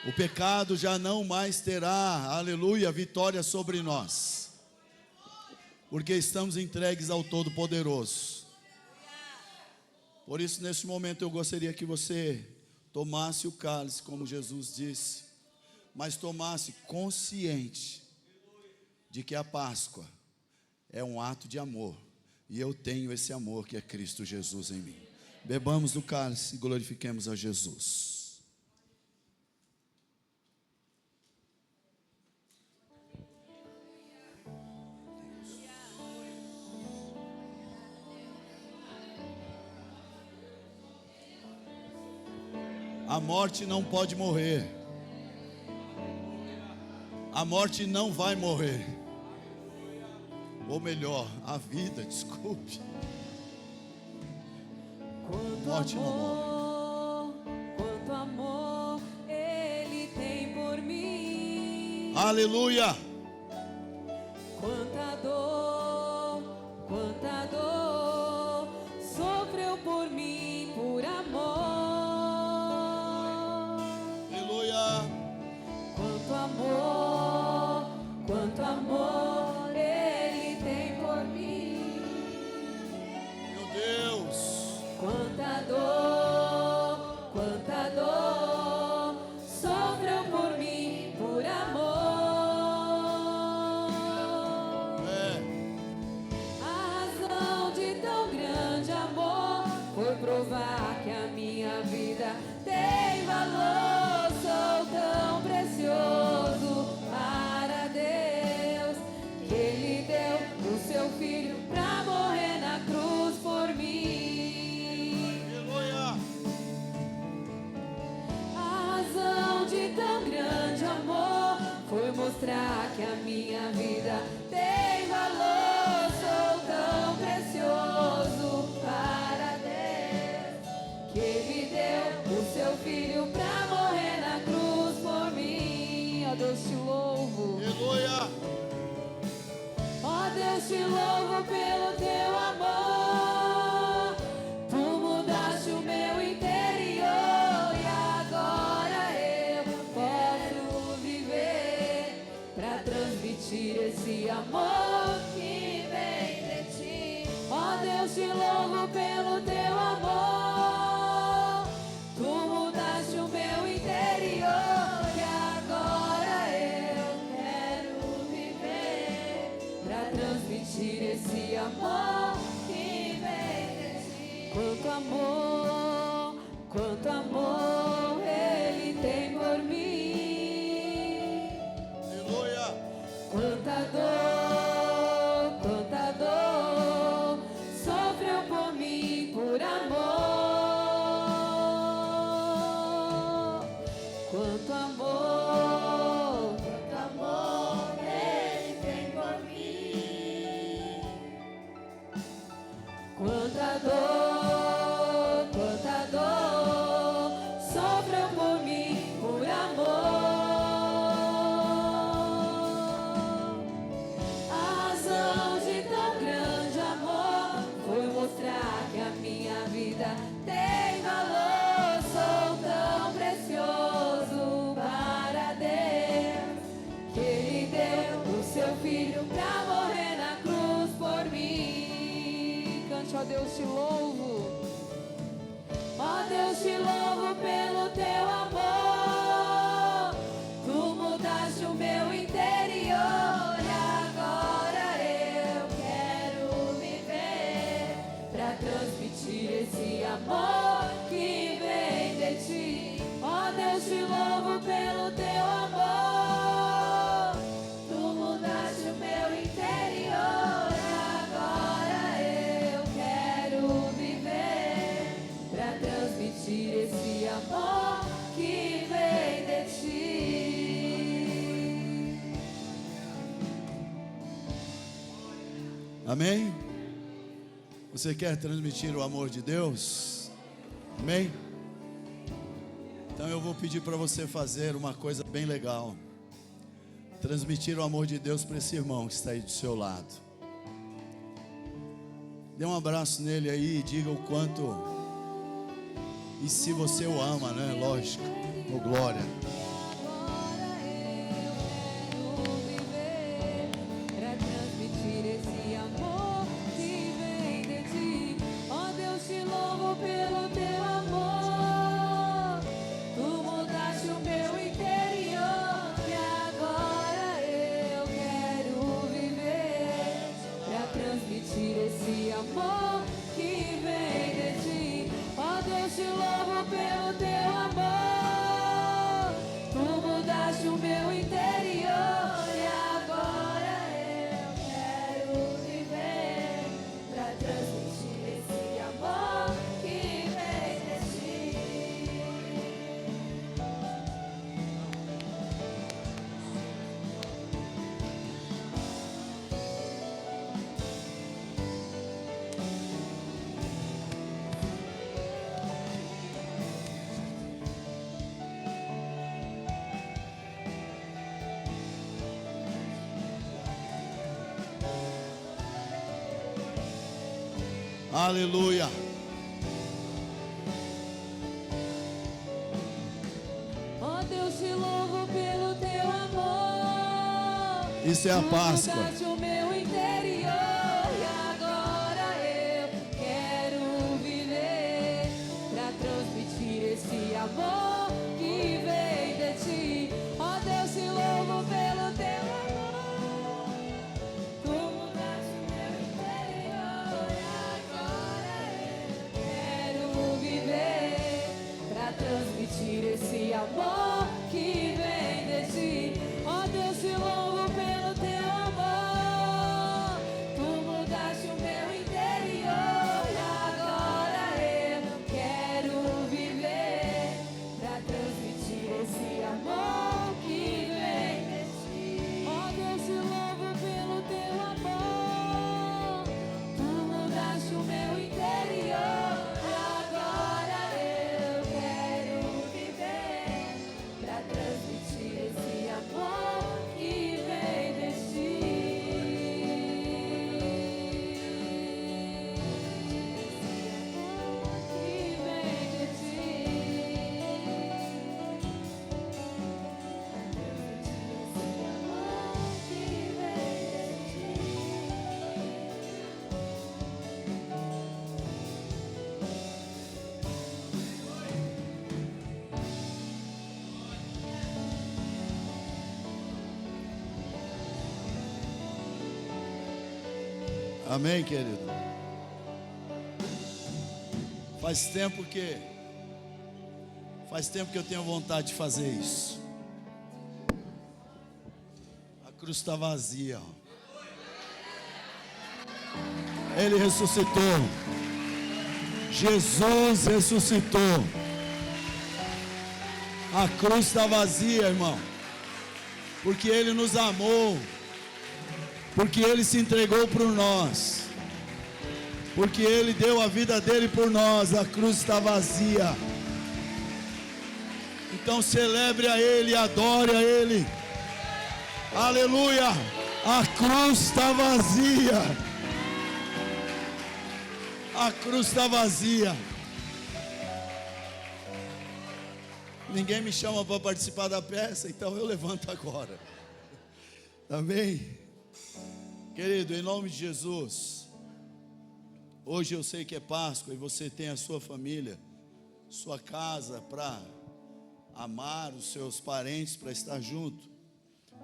O pecado já não mais terá, aleluia, vitória sobre nós. Porque estamos entregues ao Todo-Poderoso. Por isso, nesse momento, eu gostaria que você tomasse o cálice, como Jesus disse, mas tomasse consciente de que a Páscoa é um ato de amor, e eu tenho esse amor que é Cristo Jesus em mim. Bebamos do cálice e glorifiquemos a Jesus. A morte não pode morrer. A morte não vai morrer. Ou melhor, a vida, desculpe. Morte não morre. Quanto amor Ele tem por mim. Aleluia. Quanta dor sofreu por mim, por amor. Aleluia. Quanto amor Ele tem por mim. Meu Deus. Quanta dor sofreu por mim, por amor. A razão de tão grande amor foi provar que a minha vida tem valor. Sou tão precioso para Deus, que Ele deu o seu Filho pra morrer na cruz por mim. Aleluia. A razão de tão grande amor foi mostrar que a minha vida tem valor. Sou tão precioso para Deus, que Ele deu o seu Filho pra morrer na cruz por mim. Ó Deus, te louvo. Aleluia. Ó Deus, te louvo pelo teu amor. Tu mudaste o meu interior e agora eu posso viver pra transmitir esse amor que vem de ti. Ó Deus, te louvo pelo teu amor. Tu mudaste o meu interior e agora eu quero viver pra transmitir esse amor que vem de ti. Quanto amor Ele tem por mim. Aleluia. Quanta dor sofreu por mim por amor. Quanto amor Ele tem por mim. Quanta dor sofreu por mim por amor. A razão de tão grande amor foi mostrar que a minha vida tem valor. Sou tão precioso para Deus que Ele deu o seu filho pra morrer na cruz por mim. Cante, ó Deus, te louvo. Ó Deus, te louvo pelo teu amor. Tu mudaste o meu interior e agora eu quero viver pra transmitir esse amor que vem de ti. Ó Deus, te louvo pelo teu amor. Tu mudaste o meu interior e agora eu quero viver pra transmitir esse amor que vem de ti. Amém? Você quer transmitir o amor de Deus? Amém? Então eu vou pedir para você fazer uma coisa bem legal. Transmitir o amor de Deus para esse irmão que está aí do seu lado. Dê um abraço nele aí e diga o quanto. E se você o ama, né? Lógico. Oh, glória. Agora eu quero viver pra transmitir esse amor que vem de ti. Ó Deus, te louvo pelo teu amor. Tu mudaste o meu interior e agora eu quero viver pra transmitir esse amor que vem de ti. Ó Deus, te louvo pelo teu amor. Tu mudaste o meu interior e agora eu quero viver pra transmitir esse amor que vem de ti. Aleluia. Ó Deus, te louvo pelo teu amor. Isso é a Tu Páscoa. mudaste o meu interior e agora eu quero viver pra transmitir esse amor que vem de ti. Ó Deus, te louvo pelo teu amor. Tu mudaste o meu interior e agora eu quero viver pra transmitir esse amor que vem de ti. Ó Deus, te louvo pelo teu amor. Tu mudaste o meu interior e agora eu quero viver pra transmitir esse amor que vem de ti. Ó Deus, te louvo pelo teu amor. Tu mudaste o meu interior e agora eu quero viver pra transmitir Amém, querido? Faz tempo que eu tenho vontade de fazer isso. A cruz está vazia. Ele ressuscitou. Jesus ressuscitou. A cruz está vazia, irmão. Porque Ele nos amou. Porque Ele se entregou por nós. Porque Ele deu a vida dele por nós. A cruz está vazia. Então celebre a Ele, adore a Ele. Aleluia. A cruz está vazia. A cruz está vazia. Ninguém me chama para participar da peça, então eu levanto agora. Amém? Querido, em nome de Jesus, hoje eu sei que é Páscoa e você tem a sua família, sua casa para amar, os seus parentes para estar junto.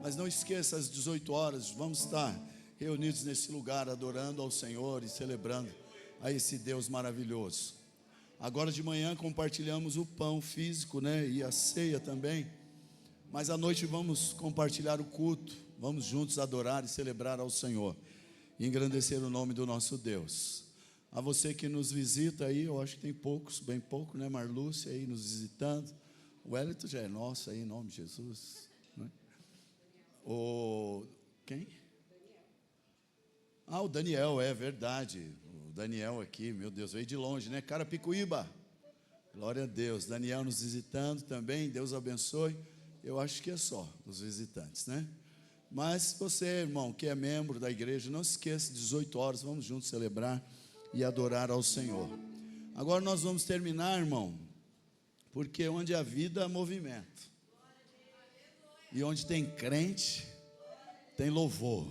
Mas não esqueça, às 18 horas, vamos estar reunidos nesse lugar, adorando ao Senhor e celebrando a esse Deus maravilhoso. Agora de manhã compartilhamos o pão físico, né? E a ceia também. Mas à noite vamos compartilhar o culto. Vamos juntos adorar e celebrar ao Senhor. E engrandecer o nome do nosso Deus. A você que nos visita aí, eu acho que tem poucos, bem pouco, né? Marlúcia aí nos visitando. O Wellington já é nosso aí, em nome de Jesus. Né? Quem? O Daniel, é verdade. O Daniel aqui, meu Deus, veio de longe, né? Carapicuíba. Glória a Deus. Daniel nos visitando também, Deus abençoe. Eu acho que é só os visitantes, né? Mas você, irmão, que é membro da igreja, não se esqueça, 18 horas, vamos juntos celebrar e adorar ao Senhor. Agora nós vamos terminar, irmão, porque onde há vida há movimento. E onde tem crente, tem louvor.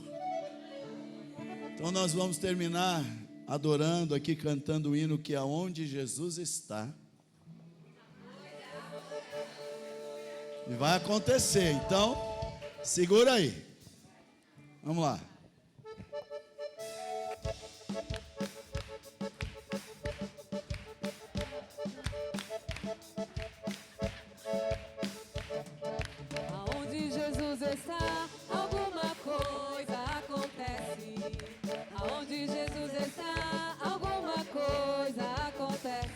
Então nós vamos terminar adorando aqui, cantando o hino que aonde Jesus está. E vai acontecer, então segura aí. Vamos lá. Aonde Jesus está, alguma coisa acontece. Aonde Jesus está, alguma coisa acontece.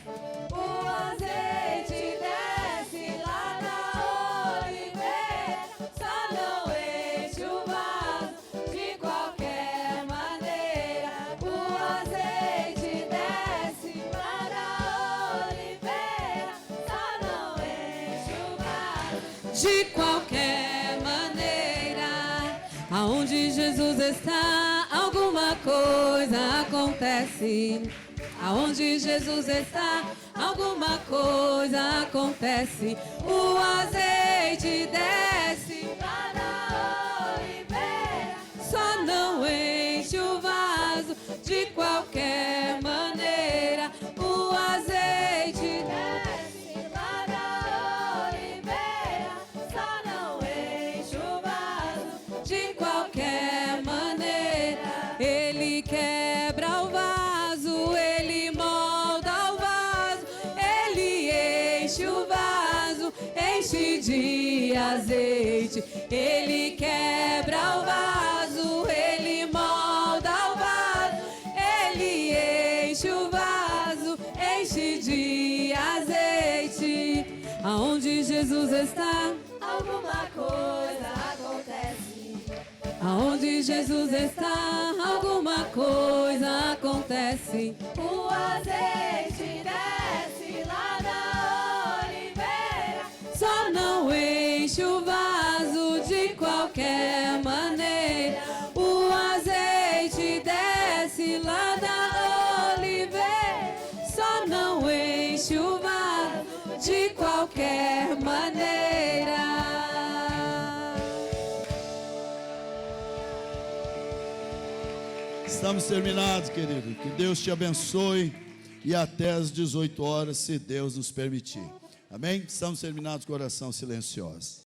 O azeite desce lá na oliveira, só não enche o vaso de qualquer maneira. O azeite desce lá na oliveira, só não enche o vaso de qualquer maneira. Aonde Jesus está, alguma coisa acontece. Aonde Jesus está, alguma coisa acontece. O azeite desce lá na oliveira, só não enche o vaso de qualquer maneira. O azeite desce lá na oliveira, só não enche o vaso de qualquer maneira. Ele quebra o vaso, ele molda o vaso, ele enche o vaso, enche de azeite. Ele quebra o vaso, ele molda o vaso, ele enche o vaso, enche de azeite. Aonde Jesus está, alguma coisa acontece. Aonde Jesus está, alguma coisa acontece. O azeite desce lá na oliveira, só não enche o vaso de qualquer maneira. O azeite desce lá da oliveira, só não enche o vaso de qualquer maneira. Estamos terminados, querido. Que Deus te abençoe. E até às 18 horas, se Deus nos permitir. Amém? Estamos terminados com oração silenciosa.